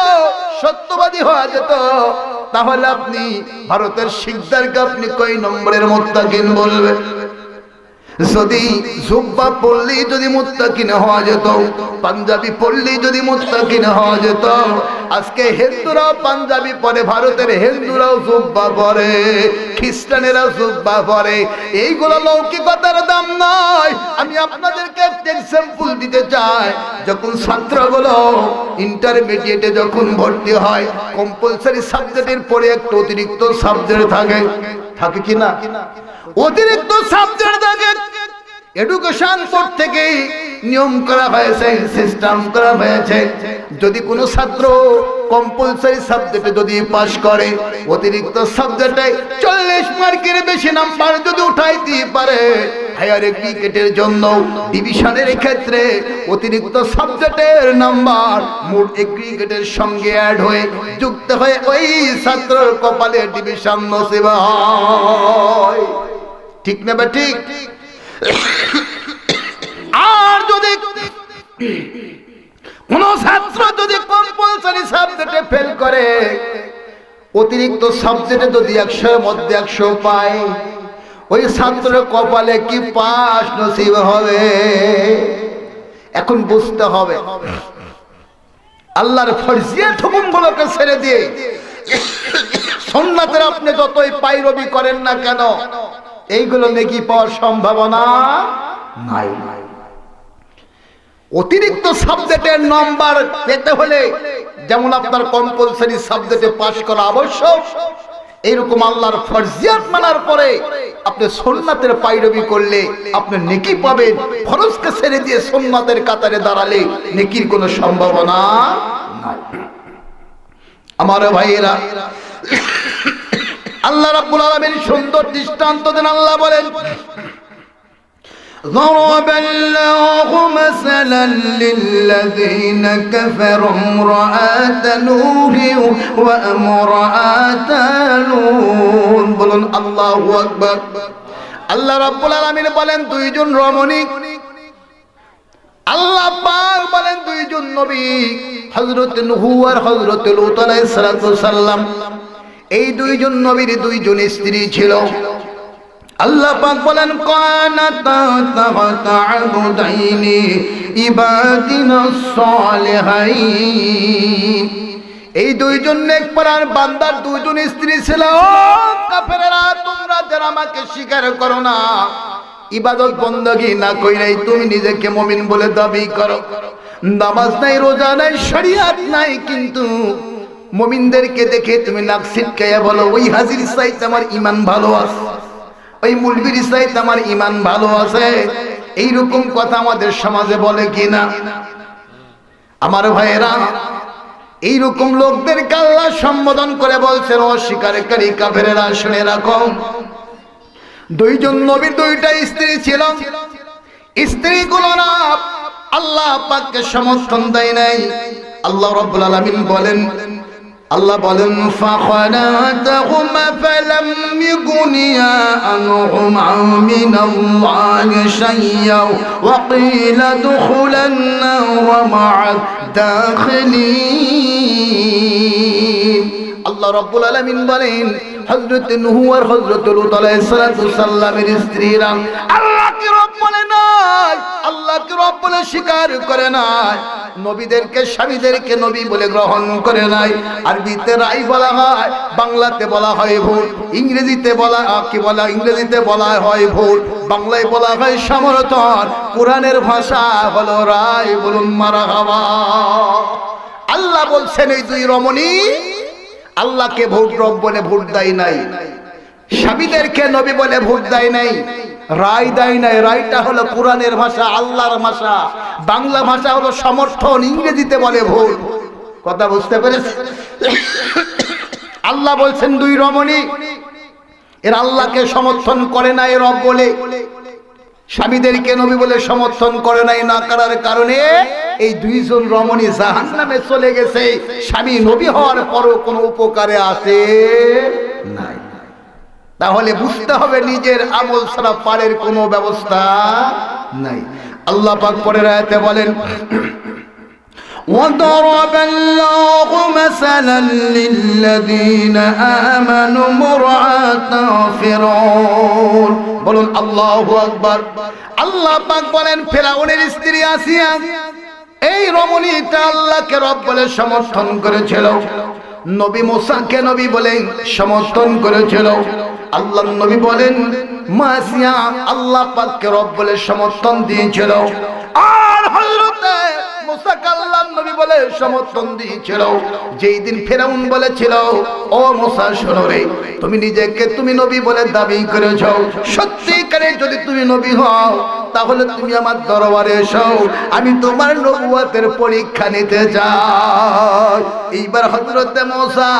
A: সত্যবাদী হওয়া যেত, তাহলে আপনি ভারতের শিকদারকে আপনি কয় নম্বরের মুত্তাকিন বলবে? যদি জুব্বা পরলেই যদি মুত্তাকিন হওয়া যেত, পাঞ্জাবি পরলেই যদি মুত্তাকিন হওয়া যেত, আজকে হিন্দুরাও পাঞ্জাবি পরে, ভারতের হিন্দুরাও জুব্বা পরে, খ্রিস্টানেরাও জুব্বা পরে। এইগুলো লৌকিকতার দাম নয়। আমি আপনাদেরকে একটা এক্সাম্পল দিতে চাই। যখন ছাত্রগুলো ইন্টারমিডিয়েটে যখন ভর্তি হয়, কম্পালসারি সাবজেক্টের পরে একটা অতিরিক্ত সাবজেক্ট থাকে, থাকে কি না? অতিরিক্ত সাবজেক্ট থাকে। এডুকেশন বোর্ড থেকে নিয়ম করা হয়েছে, সিস্টেম করা হয়েছে, যদি কোনো ছাত্র কম্পালসারি সাবজেক্টে যদি পাস করে, অতিরিক্ত সাবজেক্টে 40 মার্কের বেশি নাম্বার যদি উঠাইতে পারে, হায়ার এডুকেটের জন্য ডিভিশনের ক্ষেত্রে অতিরিক্ত সাবজেক্টের নাম্বার মোট এগ্রিগেটের সঙ্গে অ্যাড হয়ে যুক্ত হয়ে ওই ছাত্রের কপালে ডিভিশন নসিব হয়। ঠিক না? ঠিক। আর যদি কোন ছাত্র যদি কম্পালসারি সাবজেক্টে ফেল করে, অতিরিক্ত সাবজেক্টে যদি 100 এর মধ্যে 100 পায়, ওই ছাত্রের কপালে কি পাস নসিব হবে? এখন বুঝতে হবে, আল্লাহর ফরজিয়াত হুকুমগুলোকে ছেড়ে দিয়ে সুন্নাতের আপনি যতই পায়রবি করেন না কেন, এইগুলো নেকি পাওয়ার সম্ভাবনা নাই। অতিরিক্ত সাবজেক্টের নাম্বার পেতে হলে যেমন আপনার কম্পালসারি সাবজেক্টে পাস করা আবশ্যক, এইরকম আল্লাহর ফরজিয়াত মানার পরে আপনি সুন্নাতের পায়রবি করলে আপনি নেকি পাবেন। ফরজকে ছেড়ে দিয়ে সুন্নাতের কাতারে দাঁড়ালে নেকির কোনো সম্ভাবনা নাই। আমার ভাইয়েরা, আল্লাহ রাব্বুল আলামিন সুন্দর দৃষ্টান্ত দেন। আল্লাহ বলেন, ضرب الله مثلا للذين كفروا امرأة نوح وامرأة لوط। বলুন আল্লাহু আকবার। আল্লাহ রাব্বুল আলামিন বলেন দুইজন রমণী, আল্লাহ পাক বলেন দুইজন নবী, হযরত নূহ আর হযরত লূত আলাইহিস সালাম। এই দুইজন নবীর দুইজন স্ত্রী ছিল। আল্লাহ পাক বলেন, কানাতা তাহতা আবদাইনি ইবাদিনা সালিহাইন। এই দুইজন নেককার বান্দার দুইজন স্ত্রী ছিল। ও কাফেররা, তোমরা যারা আমাকে স্বীকার করো না, ইবাদত বندگی না কইরাই তুমি নিজেকে মুমিন বলে দাবি করো, নামাজ নাই, রোজা নাই, শরীয়ত নাই, কিন্তু মুমিনদেরকে দেখে তুমি নাক ছিটকায়া বলো ওই হাজির চাইতে আমার ঈমান ভালো আছে, ওই মুলবির চাইতে আমার ঈমান ভালো আছে। এইরকম কথা আমাদের সমাজে বলে কিনা? আমার ভাইয়েরা, এইরকম লোকদেরকে আল্লাহ সম্বোধন করে বলছেন অস্বীকারী কাফেরেরা, শুনে রাখো। দুইজন নবীর দুইটা স্ত্রী ছিল। স্ত্রীগুলো না আল্লাহ পাককে সমর্থন দেয় নাই। আল্লাহ রাব্বুল আলামিন বলেন, আল্লাহ বলেন, ফাখালাতাহুমা ফালাম ইয়াকুনিয়া আনহুমা মিনাল্লাহি শাইয়্যা ওয়া ক্বিলা দুখুলান নার মা'আদ দাখিলিন। আল্লাহ রাব্বুল আলামিন বলেন, হযরত নূহ আর হযরত লূত আলাইহিস সালামের স্ত্রীরা আল্লাহকে রব বলে নাই, আল্লাহকে রব বলে স্বীকার করে নাই, নবীদেরকে স্বামীদেরকে নবী বলে গ্রহণ করে নাই। আরবিতে রাই বলা হয়, বাংলাতে বলা হয় ভুল, ইংরেজিতে বলা কি বলা, ইংরেজিতে বলা হয় ভুল, বাংলায় বলা হয় সমর্থন, কোরআনের ভাষা হলো রাই। বলুন মারহাবা। আল্লাহ বলছেন এই দুই রমণী আল্লাহকে ভোট রব বলে ভোট দেয় নাই, স্বামীদেরকে নবী বলে ভোট দেয় নাই, রায় দেয় নাই। রায়টা হলো কোরআনের ভাষা, আল্লাহর ভাষা। বাংলা ভাষা হলো সমর্থন, ইংরেজিতে বলে ভোট। কথা বুঝতে পেরেছেন? আল্লাহ বলছেন দুই রমণী এর আল্লাহকে সমর্থন করে নাই রব বলে, স্বামীদেরকে নবী বলে সমর্থন করে নাই, না করার কারণে এই দুইজন রমণী জাহান্নামে চলে গেছে। স্বামী নবী হওয়ার পরও কোনো উপকারে আসে নাই। তাহলে বুঝতে হবে নিজের আমল ছাড়া পারের কোনো ব্যবস্থা নাই। আল্লাহ পাক পরের আয়াতে বলেন, وضرب الله مثلا للذين آمنوا امرأة فرعون। বলুন আল্লাহু আকবার। আল্লাহ পাক বলেন ফেরাউনের স্ত্রী আসিয়া এই রমণীটা আল্লাহকে রব বলে সমর্থন করেছিল, নবী মুসাকে নবী বলে সমর্থন করেছিল। আল্লাহর নবী বলেন মা আসিয়া আল্লাহ পাককে রব বলে সমর্থন দিয়েছিল, আর হযরতে মুসাকে আল্লাহর নবী বলে সমর্থন দিয়েছিল। যেই দিন ফেরাউন বলেছিল ও মুসা শোনো রে, তুমি নিজেকে তুমি নবী বলে দাবি করেছো, সত্যিকারে যদি তুমি নবী হও তাহলে তুমি আমার দরবারে এসো, আমি তোমার নবুয়তের পরীক্ষা নিতে চাই। এইবার হযরতে মুসা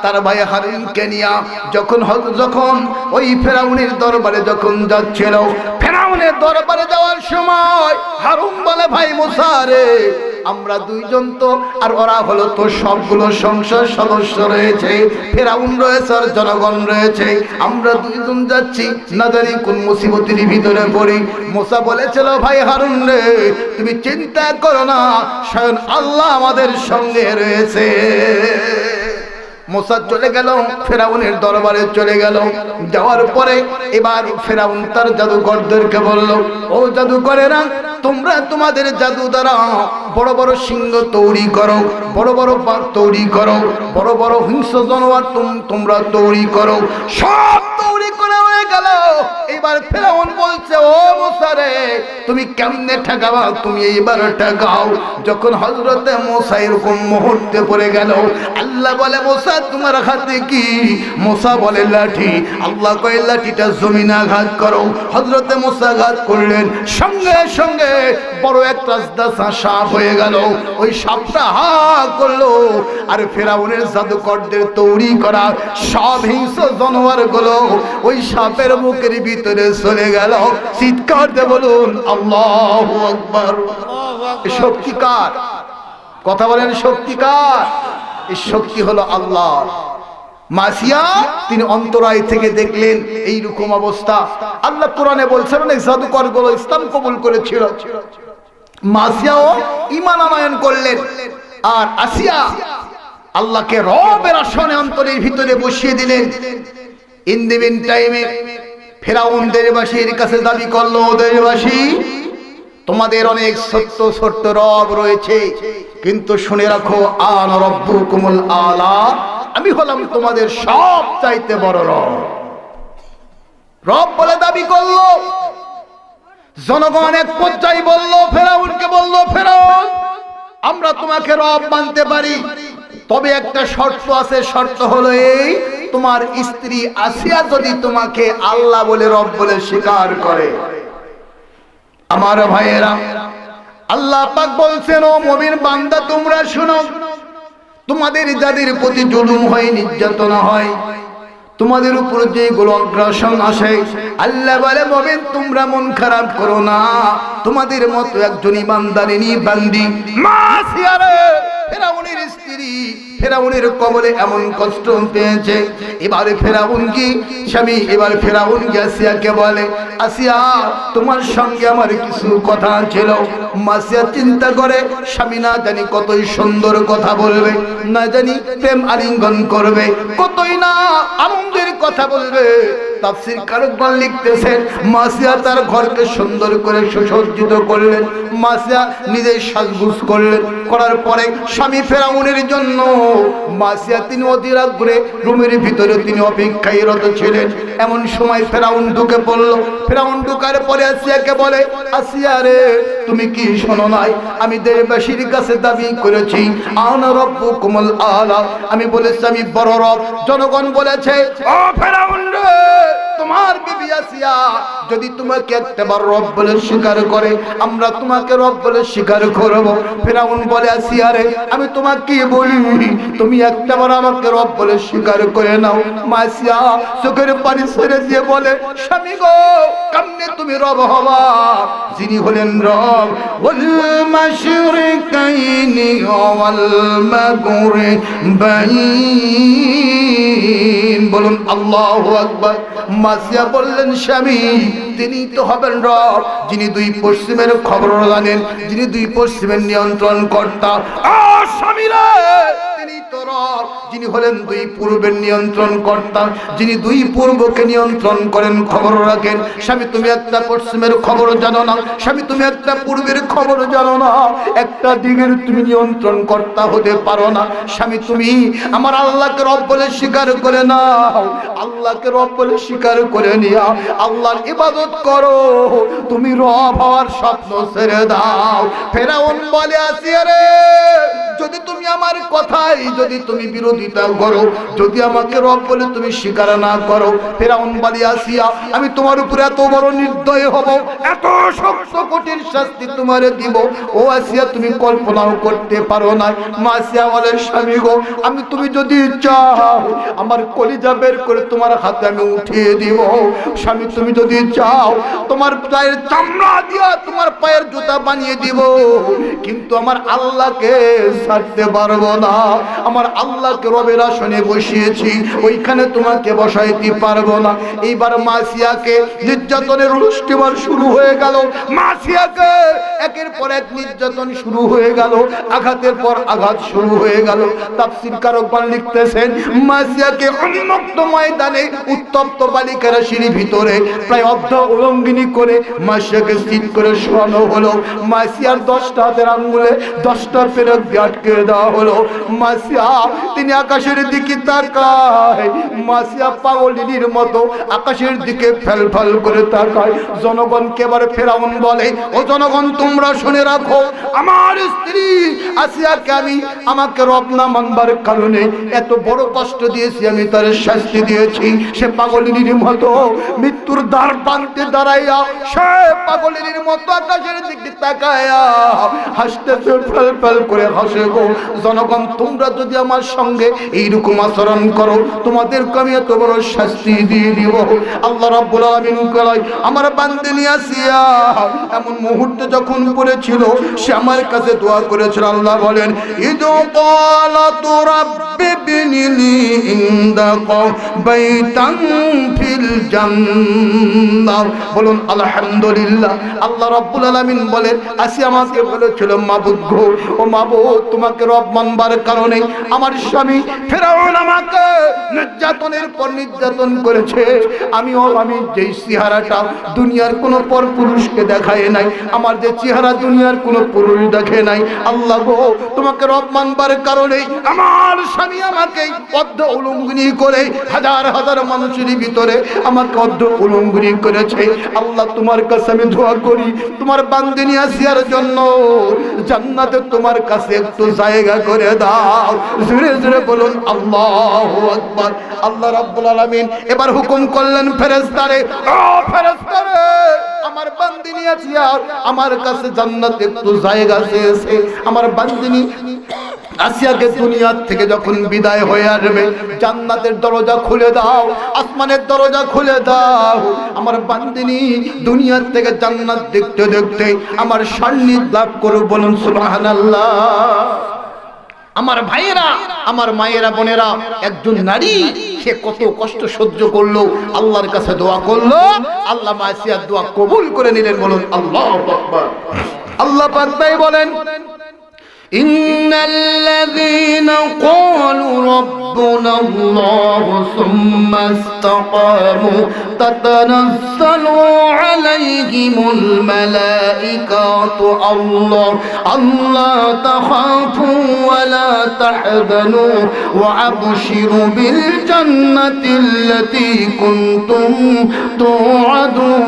A: তার ভাই হারুনকে নিয়ে যখন ওই ফেরাউনের দরবারে যখন যাচ্ছিল, ফেরাউনের দরবারে যাওয়ার সময় হারুন বলে ভাই মুসা রে, আমরা দুইজন তো, আর ওরা হলো তো সবগুলো সংসদ সদস্য রয়েছে, ফেরাউন রয়েছে আর জনগণ রয়েছে, আমরা দুইজন যাচ্ছি না জানি কোন মুসিবতের ভিতরে পড়ি। মুসা বলেছিল ভাই হারুন রে, তুমি চিন্তা করো না, স্বয়ং আল্লাহ আমাদের সঙ্গে রয়েছে। মুসা চলে গেল ফেরাউনের দরবারে চলে গেল। যাওয়ার পরে এবার ফেরাউন তার জাদুকরদেরকে বলল, ও জাদুকরেরা, তোমরা তোমাদের জাদু দ্বারা বড় বড় সিংহ তৈরি করো, বড় বড় বাঘ তৈরি করো, বড় বড় হিংস্র জানোয়ার তোমরা তৈরি করো। সব তৈরি করে হয়ে গেল। এবার ফেরাউন বলছে ও মুসা রে, তুমি কেমনে ঠকাবা, তুমি এইবার ঠকাও। যখন হযরতে মুসা এরকম মুহূর্তে পড়ে গেল, আল্লাহ বলে মুসা তোমার হাতে কি? মুসা বলে লাঠি। আল্লাহ কয় লাঠিটা জমিনে আঘাত করো। হযরতে মুসা আঘাত করলেন, সঙ্গে সঙ্গে বড় একটা রাজদাসা সাপ হয়ে গেল। ওই সাপটা হা করলো, আর ফেরাউনের জাদুকরদের তৈরি করা সব হিংস্র জানোয়ার গুলো ওই সাপের মুখের ভিতরে চলে গেল। চিৎকার দিয়ে বলুন আল্লাহু আকবার। শক্তি কার? কথা বলেন শক্তি কার? এই শক্তি হলো আল্লাহর। মাসিয়া তিনি অন্তরায় থেকে দেখলেন এইরকম অবস্থা। আল্লাহ কোরআনে বলছেন অনেক জাদুকর গুলো ইসলাম কবুল করেছিল, মাসিয়াও ঈমান আনয়ন করলেন। আর আসিয়া আল্লাহকে রবের আসনে অন্তরের ভিতরে বসিয়ে দিলেন। ইন দি মিন টাইমে ফেরাউন দেশবাসীর কাছে দাবি করলো, দেশবাসী তোমাদের অনেক ছোট্ট ছোট্ট রব রয়েছে, কিন্তু শুনে রাখো আনা রাব্বুকুমুল আলা, আমি হলাম তোমাদের সব চাইতে বড় রব। রব বলে দাবি করলো। জনগণ এক পর্যায়ে বলল, ফেরাউনকে বলল, ফেরাউন আমরা তোমাকে রব মানতে পারি, তবে একটা শর্ত আছে, শর্ত হলো এই, তোমার স্ত্রী আসিয়া যদি তোমাকে আল্লাহ বলে রব বলে স্বীকার করে। আমার ভাইয়েরা, আল্লাহ পাক বলছেন ও মুমিন বান্দা তোমরা শুনো, তোমাদের যাদের প্রতি জুলুম হয়, নির্যাতন হয়, তোমাদের উপর যেগুলো আগ্রাসন আসে, আল্লাহ বলে মুমিন তোমরা মন খারাপ করো না, তোমাদের মতো একজন ইমানদারিনী বান্দি মাসিয়া রে, ফেরাউনের স্ত্রী ফেরাউনের কবলে এমন কষ্ট পেয়েছে। এবারে ফেরাউন কি স্বামী, এবার ফেরাউন কি আসিয়াকে বলে, আসিয়া তোমার সঙ্গে আমার কিছু কথা ছিল। মাসিয়া চিন্তা করে স্বামী না জানি কতই সুন্দর কথা বলবে, না জানি প্রেম আলিঙ্গন করবে, কতই না আনন্দের কথা বলবে। তাফসীর কারকগণ লিখতেছেন মাসিয়া তার ঘরকে সুন্দর করে সুসজ্জিত করলেন, মাসিয়া নিজে সাজগুজ করলেন, করার পরে স্বামী ফেরাউনের জন্য মাসিয়া তিনি অধীর আগ্রহে রুমের ভিতরে তিনি অপেক্ষায় রত ছিলেন। এমন সময় ফেরাউন ঢুকে পড়ল। ফেরাউন ঢুকার পরে আসিয়াকে বলে, আসিয়া রে তুমি কি শোনো নাই, আমি দেশবাসীর কাছে দাবি করেছি আনা রাব্বুকুমুল আলা, আমি বলেছি আমি বড় রব। জনগণ বলেছে ও ফেরাউন রে, তোমার বিবি আসিয়া যদি তোমাকে একবার রব বলে স্বীকার করে, আমরা তোমাকে রব বলে স্বীকার করব। ফেরাউন বলে আসিয়া রে আমি তোমাকে বলি, তুমি একবার আমাকে রব বলে স্বীকার করে নাও। মাসিয়া চোখের পানি ছেড়ে দিয়ে বলে, স্বামী গো কেমনে তুমি রব হবা, যিনি হলেন রব ওয়াল মাশরিকাইনি ওয়াল মাগরিবাইন, বলুন আল্লাহু আকবার। মাসিয়া বললেন স্বামী তিনি তো হবেন রব যিনি দুই পশ্চিমের খবর জানেন, যিনি দুই পশ্চিমের নিয়ন্ত্রণ কর্তা। স্বামী রে তিনি তো রব, যিনি হলেন দুই পূর্বের নিয়ন্ত্রণ কর্তা, যিনি দুই পূর্বকে নিয়ন্ত্রণ করেন, খবর রাখেন। স্বামী তুমি একটা পশ্চিমের খবর জানো না, স্বামী তুমি একটা পূর্বের খবর জানো না, একটা দিকের তুমি নিয়ন্ত্রণ কর্তা হতে পারো না। স্বামী তুমি আমার আল্লাহকে রব বলে স্বীকার করে নাও, আল্লাহকে রব বলে স্বীকার করে নিয়া আল্লাহর ইবাদত করো, তুমি রব হওয়ার স্বপ্ন ছেড়ে দাও। ফেরাউন বলে আসিয়া রে, যদি তুমি আমার কথাই যদি তুমি বিরোধিতা করো, যদি আমাকে রব বলে তুমি স্বীকার না করো, ফেরাউন বলে আসিয়া আমি তোমার উপরে এত বড় নির্দয় হব, এত শক্ত কঠিন শাস্তি তোমারে দিব, ও আসিয়া তুমি কল্পনাও করতে পারো না। মা আসিয়া বলে স্বামী গো, আমি তুমি যদি চাও আমার কলিজা বের করে তোমার হাতে আমি উঠিয়ে দিব, স্বামী তুমি যদি চাও তোমার পায়ের চামড়া দিয়া তোমার পায়ের জুতা বানিয়ে দিব, কিন্তু আমার আল্লাহকে ছাড়তে পারবো না। আমার আল্লাহকে রবের আসনে বসিয়েছি, ওইখানে তোমাকে বসাইতে পারবো না। এইবার মাসিয়াকে নির্যাতনের অনুষ্ঠান শুরু হয়ে গেল, মাসিয়াকে একের পর এক নির্যাতন শুরু হয়ে গেল, আঘাতের পর আঘাত শুরু হয়ে গেল। তাফসীরকারগণ লিখতেছেন মাসিয়াকে উন্মুক্ত ময়দানে উত্তপ্ত বালিকার সিঁড়ির ভিতরে প্রায় অর্ধ উলঙ্গিনী করে মাসিয়াকে স্থির করে শোয়ানো হলো। মাসিয়ার 10টা হাতের আঙ্গুলে 10টা পেরেক দিয়ে আটকে দেওয়া হলো। মাসিয়া তিনি আকাশের দিকে তাকায়, মাসিয়া পাগলিনীর মতো আকাশের দিকে ফেলফাল করে তাকায়। জনগণকে এবার ফেরাউন বলে, ও জনগণ তোমরা শুনে রাখো, আমার স্ত্রী আসিয়াকে আমি আমাকে রব না মানবার কারণে এত বড় কষ্ট দিয়েছি, আমি তার শাস্তি দিয়েছি। সে পাগলিনীর মতো মৃত্যুর দ্বার প্রান্তে দাঁড়াইয়া সে পাগলিনীর মতো আকাশের দিকে তাকায়া হাসতেছে, ফেলফেল করে হাসে গো। জনগণ তোমরা যদি আমার সঙ্গে এইরকম আচরণ করো, তোমাদেরকে আমি এত বড় শাস্তি দিয়ে দিব। আল্লাহ রাব্বুল আলামিন কয়, আমার বান্দিনী আসিয়া এমন মুহূর্তে যখন পড়েছিল, সে আমার কাছে দোয়া করেছিল। আল্লাহ বলেন, ইদু ক্বালাতু রাব্বি বিনিলি ইনদাকা বাইতান ফিল জান্নাহ। বলুন আলহামদুলিল্লাহ। আল্লাহ রাব্বুল আলামিন বলেন, আসিয়া আমাকে বলেছিল, মাবুদ গো, ও মাবুদ, তোমাকে রব মানবার কারণে আমার স্বামী ফেরাউন আমাকে নির্যাতনের পর নির্যাতন করেছে। আমি যেই চেহারাটা দুনিয়ার কোনো পর পুরুষকে দেখায় নাই, আমার যে চেহারা দুনিয়ার কোনো পুরুষ দেখে নাই, আল্লাহ গো, তোমাকে রব মানবার কারণে আমার স্বামী আমাকে অর্ধ উলঙ্গিনী করে হাজার হাজার মানুষের ভিতরে আমাকে অর্ধ উলঙ্গিনী করেছে। আল্লাহ তোমার কাছে আমি দোয়া করি, তোমার বান্দিনী আসিয়ার জন্য জান্নাতে তোমার কাছে একটু জায়গা করে দাও। জোরে জোরে বলুন আল্লাহু আকবার। আল্লাহ রাব্বুল আলামিন এবার হুকুম করলেন ফেরেশতারে, ও ফেরেশতারে, আমার বান্দিনী আসিয়া আমার কাছে জান্নাতে একটু জায়গা চেয়েছে। আমার বান্দিনী আসিয়াকে দুনিয়ার থেকে যখন বিদায় হয়ে আসবে, জান্নাতের দরজা খুলে দাও, আসমানের দরজা খুলে দাও। আমার বান্দিনী দুনিয়ার থেকে জান্নাত দেখতে দেখতে আমার সান্নিধ্য লাভ করুক। বলুন সুবহানাল্লাহ। আমার ভাইয়েরা, আমার মায়েরা, বোনেরা, একজন নারী সে কত কষ্ট সহ্য করলো, আল্লাহর কাছে দোয়া করলো, আল্লাহ মাসিয়ার দোয়া কবুল করে নিলেন। বলুন আল্লাহু আকবার। আল্লাহ পাক তাই বলেন, ইন্নাল্লাযীনা ক্বালু রাব্বুনা আল্লাহু সুম্মা ইসতাকামু তাতানাজ্জালু আলাইহিমুল মালাঈকাতু আল্লা তাখাফু ওয়া লা তাহজানু ওয়া আবশিরু বিল জান্নাতিল্লাতী কুনতুম তুআদুন।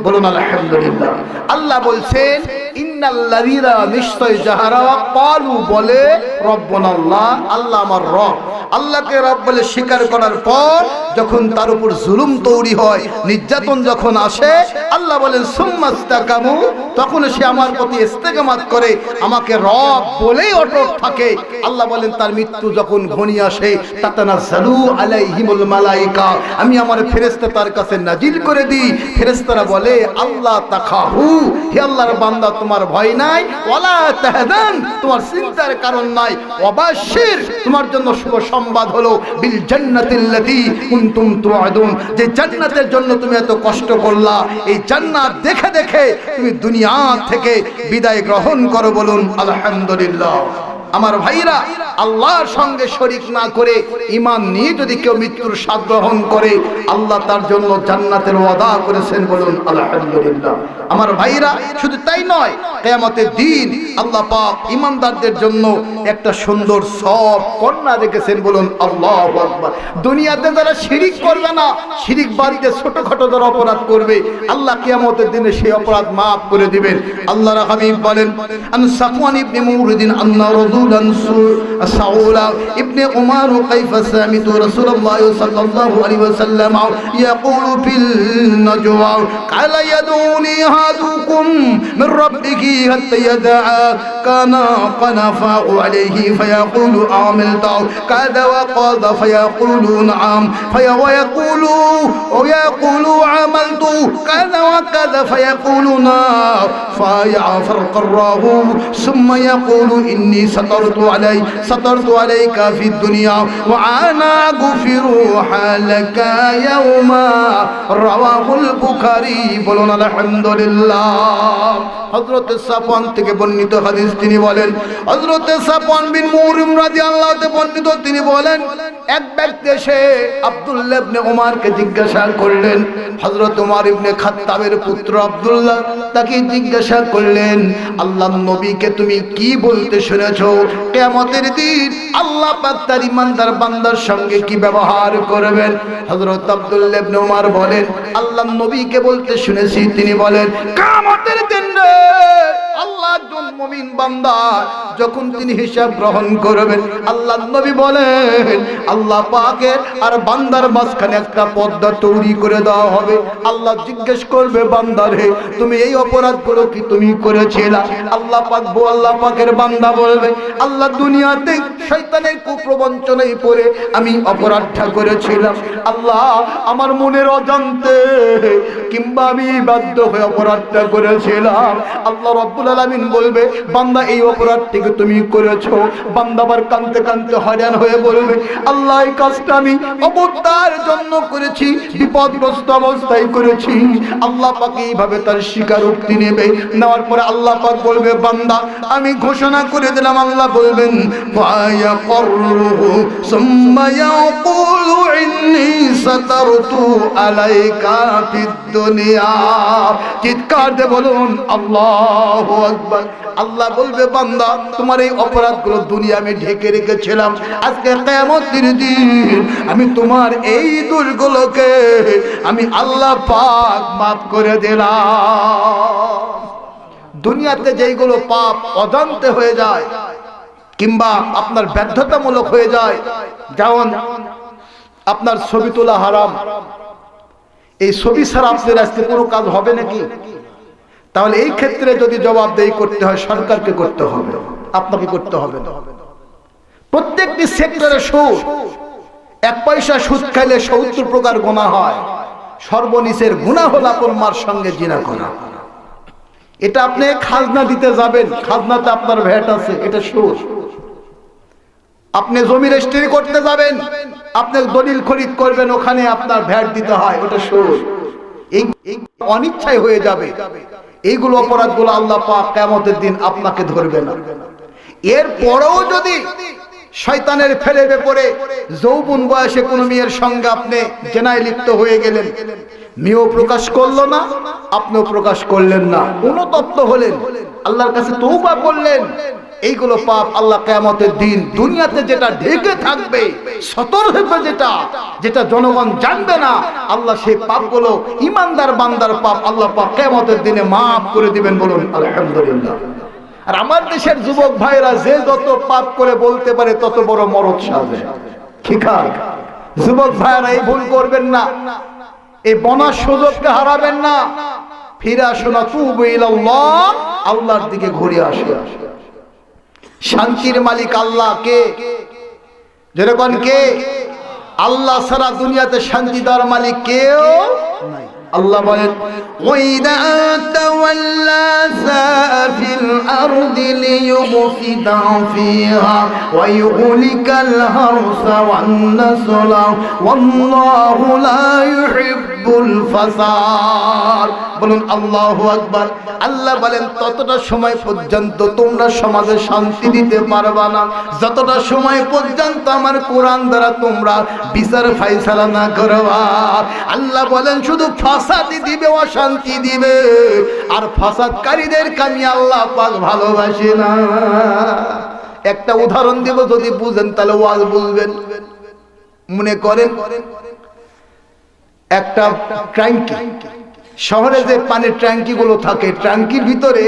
A: বলুন আলহামদুলিল্লাহ। আল্লাহ বলছেন, ইন্নাল্লাযীনা, নিশ্চয় যাহারা ক্বালু বলে রব্বুনা আল্লাহ, আল্লাহ আমার রব, আল্লাহকে রব বলে স্বীকার করার পর যখন তার উপর জুলুম তৈরি হয়, নির্যাতন যখন আসে, আল্লাহ বলেন সুম্মা ইসতাকামু, তখন সে আমার প্রতি ইস্তেকামাত করে, আমাকে রব বলেই অটল থাকে। আল্লাহ বলেন তার মৃত্যু যখন ঘনিয়ে আসে, তাতানাজ্জালু আলাইহিমুল মালাইকা, আমি আমার ফেরেশতা তার কাছে নাজিল করে দিই। ফেরেশতারা বলে, আল্লাহ তাখাফু, হে আল্লাহর বান্দা তোমার ভয় নাই, ওয়ালা তাহজান, তোমার চিন্তার কারণ নাই, ওয়াবাশির, তোমার জন্য শুভ সংবাদ হলো, বিল জান্নাতিল্লাতী কুনতুম তুআদুন, যে জান্নাতের জন্য তুমি এত কষ্ট করলা, এই জান্নাত দেখে দেখে তুমি দুনিয়া থেকে বিদায় গ্রহণ করো। বলুন আলহামদুলিল্লাহ। আমার ভাইরা, আল্লাহর সঙ্গে শরীক না করে ঈমান নিয়ে যদি কেউ মৃত্যুর স্বাদ গ্রহণ করে, আল্লাহ তার জন্য জান্নাতের ওয়াদা করেছেন, বলুন আলহামদুলিল্লাহ। আমার ভাইরা, শুধু তাই নয়, কিয়ামতের দিন আল্লাহ পাক ঈমানদারদের জন্য একটা সুন্দর সব কন্যা রেখেছেন, বলুন আল্লাহু আকবার। দুনিয়াতে যারা শিরিক করবে না, শিরিক বাড়িতে ছোটখাটো যারা অপরাধ করবে, আল্লাহ কিয়ামতের দিনে সেই অপরাধ মাফ করে দিবেন। আল্লাহর হাবিব বলেন, আন সাফওয়ান ইবনে মুরদিন আন্না রাজুলান সাউলা ইবনে উমার কাইফা সামিতু রাসূলুল্লাহ সাল্লাল্লাহু আলাইহি ওয়াসাল্লাম ইয়াকুলু ফিল নাজওয়া কালা ইয়াদুনি হাদুকুম মিন রাব্বিহি হাত্তা ইয়াদা কানা قنفا عليه فيقول عملت كذا وقضى فيقول نعم ويقول عملت كذا وكذا فيقول نعم فيفرقره ثم يقول إني سترت عليك في الدنيا وأنا أغفر لك يوما رواه البخاري বলুন আলহামদুলিল্লাহ। হযরত সাফওয়ান থেকে বর্ণিত হাদিস, তিনি বলেন, হযরত সাফওয়ান বিন মুরিম রাদিয়াল্লাহু আনহু বর্ণিত, তিনি বলেন, এক ব্যক্তি এসে আব্দুল্লাহ ইবনে উমারকে জিজ্ঞাসা করলেন, হযরত উমর ইবনে খাত্তাবের পুত্র আব্দুল্লাহ তাকে জিজ্ঞাসা করলেন, আল্লাহর নবীকে তুমি কি বলতে শুনেছো? কিয়ামতের দিন আল্লাহ পাক তার ঈমানদার বান্দার সঙ্গে কি ব্যবহার করবেন? হযরত আব্দুল্লাহ ইবনে উমর বলেন, আল্লাহর নবীকে বলতে শুনেছি, তিনি বলেন, কিয়ামতের দিন আল্লাহ একজন মুমিন বান্দা যখন তিনি হিসাব গ্রহণ করবেন, আল্লাহর নবী বলেন, আল্লাহ পাকের আর বান্দার মাঝখানে একটা পর্দা তৈরি করে দেওয়া হবে। আল্লাহ জিজ্ঞেস করবে, বান্দারে তুমি এই অপরাধগুলো কি তুমি করেছিলা? আল্লাহ পাকের বান্দা বলবে, আল্লাহ দুনিয়াতে শয়তানের কুপ্রবঞ্চনায় পড়ে আমি অপরাধটা করেছিলাম। আল্লাহ আমার মনের অজান্তে কিংবা আমি বাধ্য হয়ে অপরাধটা করেছিলাম। আল্লাহ রাব্বুল আলামিন বলবে, বান্দা এই অপরাধটিকে তুমি করেছো। বান্দা আবার কাঁদতে কাঁদতে হয়রান হয়ে বলবে, আল্লাহ এই কাজটা আমি অবতার জন্য করেছি, বিপদগ্রস্ত অবস্থায় করেছি। আল্লাহ পাক এইভাবে তার স্বীকারোক্তি নেবে। নেওয়ার পরে আল্লাহ পাক বলবে, বান্দা আমি ঘোষণা করে দিলাম। আল্লাহ বলবেন, ফায়াকুরু সুম্মা ইয়াকুলু ইন্নী সাতারতু আলাইকা ফিদ দুনিয়া। চিৎকার দিয়ে বলুন আল্লাহু আকবার। আল্লাহ বলবে, বান্দা তোমার এই অপরাধগুলো দুনিয়া আমি ঢেকে রেখেছিলাম, আজকে কিয়ামতের দিন আমি তোমার এই দোষগুলোকে আমি আল্লাহ পাক মাফ করে দিলাম। দুনিয়াতে যেইগুলো পাপ অজান্তে হয়ে যায় কিংবা আপনার ব্যর্থতামূলক হয়ে যায়, যেমন আপনার ছবি তোলা হারাম, এই ছবি ছাড়া আপনার আজকে কোনো কাজ হবে নাকি? তাহলে এই ক্ষেত্রে যদি জবাবদেহি করতে হয়, সরকারকে করতে হবে, আপনাকে করতে হবে না। প্রত্যেকটি সেক্টরে সুদ, এক পয়সা সুদ খাইলে ৭০ প্রকার গুনাহ হয়। সর্বনিচের গুনাহ হলো আপন মার সঙ্গে জিনা করা। এটা আপনি খাজনা দিতে যাবেন, খাজনাতে আপনার ভ্যাট আছে, এটা সুদ। আপনি জমি রেজিস্ট্রি করতে যাবেন, আপনি দলিল খরিদ করবেন, ওখানে আপনার ভ্যাট দিতে হয়, ওটা সুদ। এই অনিচ্ছায় হয়ে যাবে। এইগুলো অপরাধগুলো আল্লাহ পাক কিয়ামতের দিন আপনাকে ধরবে না। এরপরেও যদি শয়তানের ফেরেবে পড়ে যৌবন বয়সে কোন মেয়ের সঙ্গে আপনি জেনায় লিপ্ত হয়ে গেলেন, মেয়েও প্রকাশ করলো না, আপনিও প্রকাশ করলেন না, অনুতপ্ত হলেন, আল্লাহর কাছে তওবা করলেন, এইগুলো পাপ আল্লাহ কিয়ামতের দিন দুনিয়াতে যেটা ঢেকে থাকবে, সতর হবে, যেটা জনগণ জানবে না, আল্লাহ সেই পাপগুলো ঈমানদার বান্দার পাপ আল্লাহ পাক কিয়ামতের দিনে মাফ করে দিবেন, বলুন আলহামদুলিল্লাহ। আর আমার দেশের যুবক ভাইরা যে যত পাপ করে বলতে পারে তত বড় মরদ সাজে। ঠিক আছে যুবক ভাইরা, এই ভুল করবেন না, এই বনার সুযোগকে হারাবেন না। ফিরে আসুন, তুবু ইলাল্লাহ, আল্লাহর দিকে ঘুরে আসুন। শান্তির মালিক আল্লাহ কে? যেরকম কে? আল্লাহ ছাড়া দুনিয়াতে শান্তি দেওয়ার মালিক কেউ নাই। আল্লাহ বলেন ওয়াইদা তাওয়াল্লা সাফিল আরদি লিয়ুফসিদা ফিহা ওয়া ইউহলিকাল হারসা ওয়ান নাসলা ওয়াল্লাহু লা ইউহিব্বুল ফাসাদ। বলুন আল্লাহু আকবার। আল্লাহ বলেন ততটা সময় পর্যন্ত তোমরা সমাজে শান্তি দিতে পারবা না যতটা সময় পর্যন্ত আমার কোরআন দ্বারা তোমরা বিচার ফায়সালা না করবা। আল্লাহ বলেন শুধু ফাসাদই দিবে, অশান্তি দিবে, আর ফাসাদকারীদেরকে আমি আল্লাহ পাক ভালোবাসি না। একটা উদাহরণ দেব, যদি বুঝেন তাহলে ওয়াজ বুঝবেন। মনে করেন একটা ট্যাঙ্কি, শহরে যে পানির ট্যাঙ্কি গুলো থাকে, ট্যাঙ্কির ভিতরে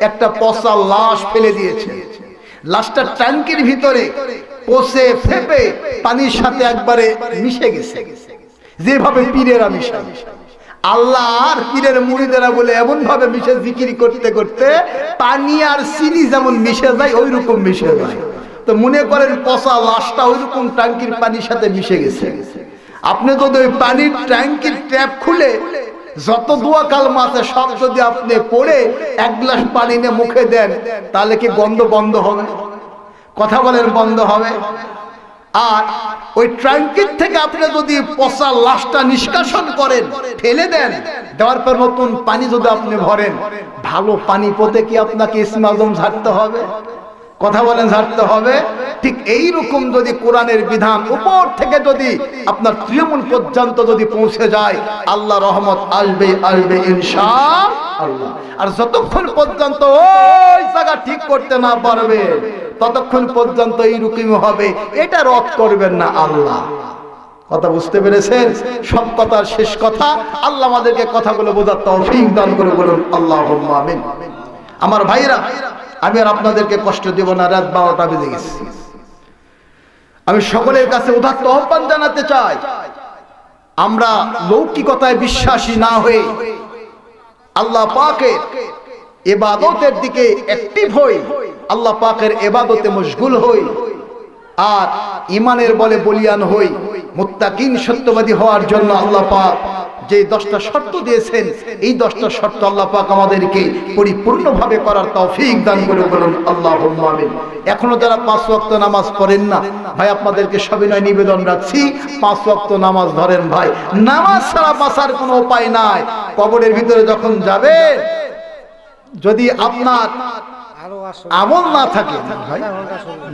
A: একটা পচা লাশ ফেলে দিয়েছে। লাশটা ট্যাঙ্কির ভিতরে পচে ফেপে পানির সাথে একবারে মিশে গেছে, যেভাবে পীরেরা মিশায়। আল্লাহ আর পীরের মুরিদেরা বলে এমন ভাবে মিশে জিকির করতে করতে পানি আর চিনি যেমন মিশে যায় ওই রকম মিশে যায়। তো মনে করেন পচা লাশটা ওই রকম ট্যাঙ্কির পানির সাথে মিশে গেছে। আপনি যদি ওই পানির ট্যাঙ্কির ট্যাপ খুলে যত দোয়া কালমা আছে সব যদি আপনি পড়ে এক গ্লাস পানি নিয়ে মুখে দেন, তাহলে কি গন্ধ বন্ধ হবে? কথা বলেন, বন্ধ হবে? আর ওই ট্যাঙ্কির থেকে আপনি যদি পচা লাশটা নিষ্কাশন করেন, ফেলে দেন, দেওয়ার পর নতুন পানি যদি আপনি ভরেন, ভালো পানি পথে কি আপনাকে ইসমে আজম ঝাড়তে হবে? কথা বলেন, ঝাড়তে হবে? ঠিক এই রকম যদি কোরআনের বিধান উপর থেকে যদি আপনার তৃণমূল পর্যন্ত যদি পৌঁছে যায়, আল্লাহ রহমত আসবে আসবে ইনশাআল্লাহ। আর যতক্ষণ পর্যন্ত ওই জায়গা ঠিক করতে না পারবে ততক্ষণ পর্যন্ত এইরকমই হবে। এটা রদ করবেন না আল্লাহ। কথা বুঝতে পেরেছেন? সব কথার শেষ কথা, আল্লাহ আমাদেরকে কথাগুলো বোঝার তৌফিক দান করে। বলুন আল্লাহুম্মা আমিন। আমার ভাইরা, আমি আর আপনাদেরকে কষ্ট দেব না, রাত 12টা বেজে গেছে। আমি সকলের কাছে উদাত্ত আহ্বান জানাতে চাই, আমরা লৌকিকতায় বিশ্বাসী না হয়ে আল্লাহ পাকের ইবাদতের দিকে অ্যাক্টিভ হই, আল্লাহ পাকের ইবাদতে মশগুল হই, আর ঈমানের বলে বলিয়ান হই। মুত্তাকিন সত্যবাদী হওয়ার জন্য আল্লাহ পাক যে 10টা শর্ত দিয়েছেন, এই 10টা শর্ত আল্লাহ পাক আমাদেরকে পরিপূর্ণভাবে করার তৌফিক দান করে। বলুন আল্লাহুম্মা আমিন। এখনো যারা 5 ওয়াক্ত নামাজ পড়েন না, ভাই আপনাদেরকে সবিনয় নিবেদন রাখছি, 5 ওয়াক্ত নামাজ ধরেন ভাই। নামাজ ছাড়া বাঁচার কোনো উপায় নাই। কবরের ভিতরে যখন যাবে, যদি আপনার আমল না থাকে, ভাই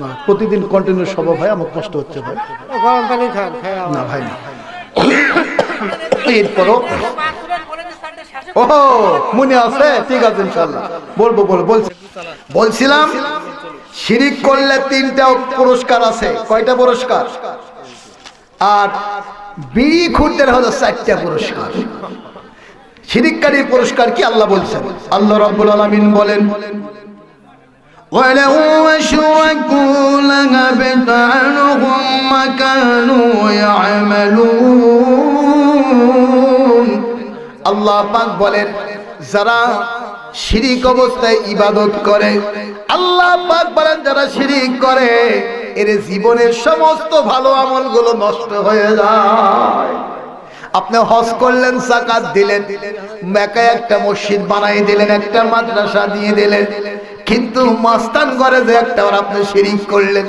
A: না, প্রতিদিন কন্টিনিউ সব ভাই, আমার কষ্ট হচ্ছে ভাই, গরম পানি খান না ভাই না। এরপরও ও মনে আছে? ঠিক আছে ইনশাআল্লাহ বলবো। বলছিলাম শিরিক করলে 3টা পুরস্কার আছে। কয়টা পুরস্কার? আর বিড়ি খুঁড়তে হলো 4টা পুরস্কার। শিরিককারীর পুরস্কার কি আল্লাহ বলছেন? আল্লাহ রাব্বুল আলামিন বলেন وَلَوْ أَشْرَكُوا لَحَبِطَ عَنْهُم مَّا كَانُوا يَعْمَلُونَ। আল্লাহ পাক বলেন, যারা শিরিক অবস্থায় ইবাদত করে, আল্লাহ পাক বলেন যারা শিরিক করে এর জীবনের সমস্ত ভালো আমলগুলো নষ্ট হয়ে যায়। আপনি হজ করলেন, যাকাত দিলেন, মেকায় একটা মসজিদ বানাই দিলেন, একটা মাদ্রাসা দিয়ে দিলেন, কিন্তু মাস্তান করে যে একটা আপনি শিরিক করলেন,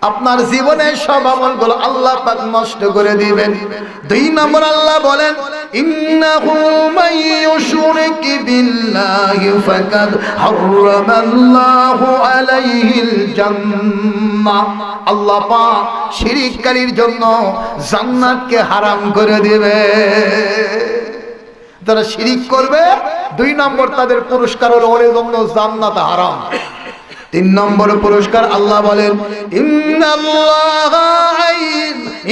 A: আপনার জীবনের সব আমলগুলো আল্লাহ পাক নষ্ট করে দিবেন। 2 নম্বর আল্লাহ বলেন ইন্নাহু মাইয়ুশরিক বিল্লাহি ফাকাদ হারামাল্লাহু আলাইহিল জান্নাহ। আল্লাহ পাক শিরিককারীর জন্য জান্নাতকে হারাম করে দিবে। যারা শিরিক করবে 2 নম্বর তাদের পুরস্কার হলো ওর জন্য জান্নাত হারাম। 3 নম্বর পুরস্কার আল্লাহ বলেন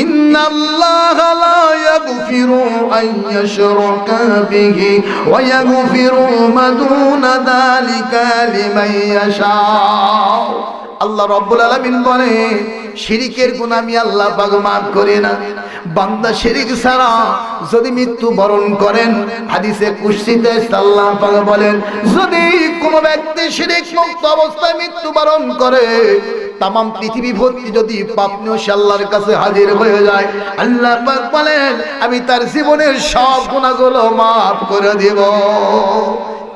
A: ইন্নাল্লাহা লা ইয়াগফিরু আন ইউশরাকা বিহি ওয়া ইয়াগফিরু মা দুনা যালিকা লিমান ইয়াশা। আল্লাহ রাব্বুল আলামিন বলে শিরিকের গুনাহ আমি আল্লাহ পাক মাফ করি না। বান্দা শিরিক ছাড়া যদি মৃত্যু বরণ করেন, হাদিসে কুদসিতে আল্লাহ পাক বলেন যদি কোনো ব্যক্তি শিরিক মুক্ত অবস্থায় মৃত্যু বরণ করে, তাম পৃথিবী ভর্তি যদি পাপ নিয়ে সে আল্লাহর কাছে হাজির হয়ে যায়, আল্লাহ পাক বলেন আমি তার জীবনের সব গুনাহগুলো মাফ করে দেব।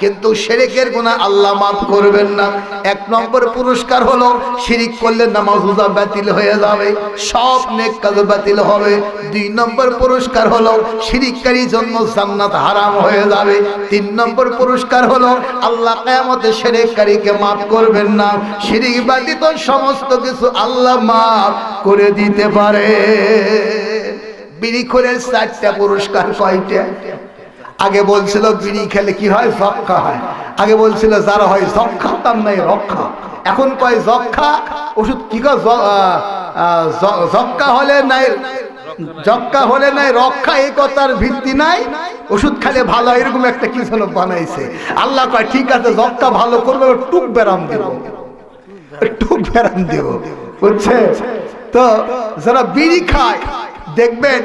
A: কিন্তু শিরকের গুনাহ আল্লাহ মাফ করবেন না। এক নম্বর পুরস্কার হলো শিরিক করলে নামাজ রোজা বাতিল হয়ে যাবে, সব নেক কাজ বাতিল হবে। দুই নম্বর পুরস্কার হলো শিরিককারীর জন্য জান্নাত হারাম হয়ে যাবে। তিন নম্বর পুরস্কার হলো আল্লাহ কিয়ামতে শিরিককারীকে মাফ করবেন না। শিরিক ব্যতীত সমস্ত কিছু আল্লাহ মাফ করে দিতে পারে। বিড়ি খোরের 4টা পুরস্কার কয়টা? আগে বলছিল বিড়ি খেলে কি হয়? যক্ষা হয়। আগে বলছিল যারা হয় যক্ষা তার নাই রক্ষা। এখন কয় যক্ষা ওষুধ কি কয় যক্ষা হলে নাই রক্ষা, এই কথার ভিত্তি নাই। ওষুধ খেলে ভালো, এরকম একটা কি যেন বানাইছে। আল্লাহ কয় ঠিক আছে যক্ষা ভালো করবে, টুক ব্যারাম দেব, টুক ব্যারাম দেব, বুঝছে তো? যারা বিড়ি খায় দেখবেন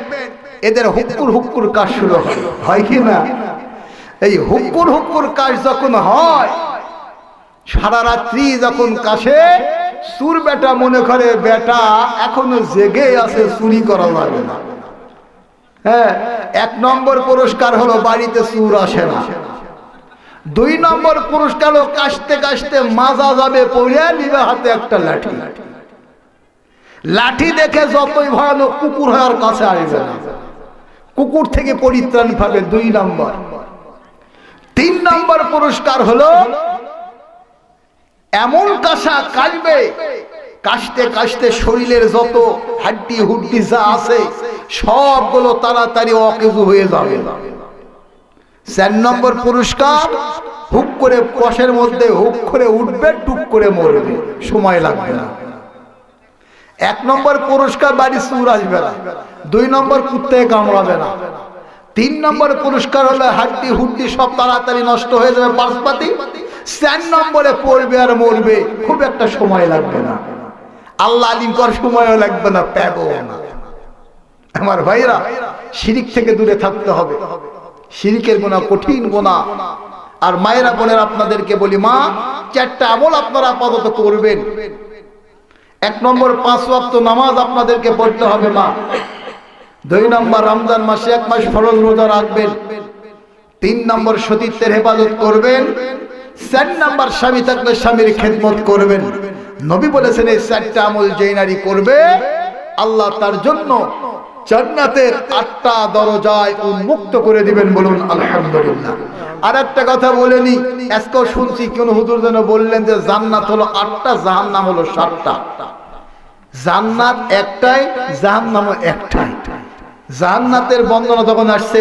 A: এদের হুক্কুর হুক্কুর কাজ শুরু হয় কি না? এই হুক্কুর হুক্কুর কাজ যখন হয়, সারা রাত্রি যখন কাশে, চুর বেটা মনে করে বেটা এখনো জেগে আছে, চুরি করা যাবে না। হ্যাঁ, 1 নম্বর পুরস্কার হলো বাড়িতে চুর আসে না। 2 নম্বর পুরস্কার হলো কাশতে কাশতে মাজা যাবে, পড়ে নিবে হাতে একটা লাঠি। লাঠি দেখে যতই ভয়ানক কুকুর হওয়ার কাছে আসবে না, কুকুর থেকে পরিত্রাণ পাবে। 2 নম্বর। 3 নম্বর পুরস্কার হলো এমন কাশা কাশবে, কাশতে কাশতে শরীরের যত হাড্ডি হুড্ডি যা আছে সবগুলো তাড়াতাড়ি অকেজু হয়ে যাবে। 4 নম্বর পুরস্কার হুক করে কষের মধ্যে হুক করে উঠবে, টুক করে মরবে, সময় লাগবে না। 1 নম্বর পুরস্কার বাড়ি চুর আসবে না। 2 নম্বর কুত্তায় কামড়াবে না। 3 নম্বর পুরস্কার হলো হাড্ডি হুড্ডি সব তাড়াতাড়ি নষ্ট হয়ে যাবে, পাশপাতি। 4 নম্বরে পড়বে আর মরবে, খুব একটা সময় লাগবে না। আল্লাহ আলিম কর সময়ও লাগবে না, পাবো না। আমার ভাইরা, শিরিক থেকে দূরে থাকতে হবে। শিরিকের গুনাহ কঠিন গুনাহ। আর মায়েরা বোনের আপনাদেরকে বলি, মা 4টা আমল আপনারা আপাতত করবেন। 1 নম্বর 5 ওয়াক্ত নামাজ আপনাদেরকে পড়তে হবে মা। 2 নম্বর রমজান মাসে 1 মাস ফরজ রোজা রাখবেন। 3 নম্বর সতীত্বের হেফাজত করবেন। 4 নম্বর স্বামী থাকলে স্বামীর খেদমত করবেন। নবী বলেছেন এই 4টা আমল যেই নারী করবে আল্লাহ তার জন্য জান্নাতের 8টা দরজায় উন্মুক্ত করে দিবেন। বলুন আলহামদুলিল্লাহ। আর একটা কথা বলেনি, আজকেও শুনছি কোন হুজুর যেন বললেন যে জান্নাত হলো 8টা, জাহান্নাম হলো 7টা। জান্নাত একটাই, জাহান্নাম একটাই। জান্নাতের বর্ণনা যখন আসছে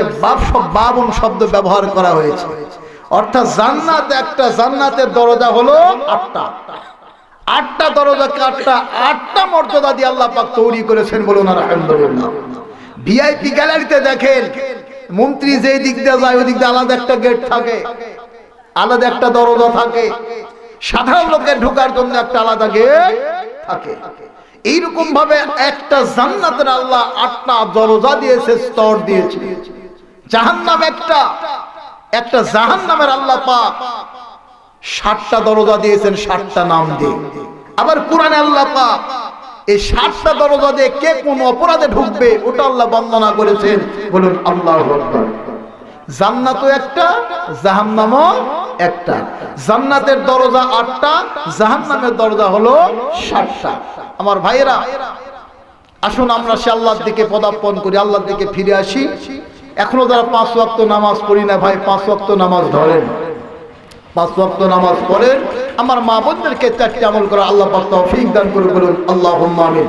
A: বাবুন শব্দ ব্যবহার করা হয়েছে, অর্থাৎ জান্নাত একটা, জান্নাতের দরজা হলো 8টা। 8টা দরজাকে 8টা মর্যাদা দিয়ে আল্লাহ পাক তৈরি করেছেন। বলুন আলহামদুলিল্লাহ। ভিআইপি গ্যালারিতে দেখেন মন্ত্রী যেই দিক দিয়ে যায় ওই দিক দিয়ে আলাদা একটা গেট থাকে, আলাদা একটা দরজা থাকে। সাধারণ লোকের ঢোকার জন্য একটা আলাদা গেট থাকে। এইরকম ভাবে একটা জান্নাতের আল্লাহ 8টা দরজা দিয়েছে, স্তর দিয়েছে। জাহান্নাম একটা জাহান্নামের আল্লাহ পাক 7টা দরজা দিয়েছেন, 7টা নাম দিয়ে। আবার কোরআনে আল্লাহ পাক এই 7টা দরজা দিয়ে কে কোন অপরাধে ঢুকবে ওটা আল্লাহ বর্ণনা করেছেন। বলুন আল্লাহু আকবার। জান্নাতও একটা, জাহান্নামও একটা। জান্নাতের দরজা 8টা, জাহান্নামের দরজা হলো 7টা। আমার ভাইয়েরা, আসুন আমরা সে আল্লাহর দিকে পদার্পণ করি, আল্লাহর দিকে ফিরে আসি। এখনো যারা 5 ওয়াক্ত নামাজ পড়ি না ভাই, 5 ওয়াক্ত নামাজ ধরেন, 5 ওয়াক্ত নামাজ পড়েন। আমার মা বোনদেরকে 4টি আমল করা আল্লাহ পাক তৌফিক দান করুন। বলুন আল্লাহুম্মা আমিন।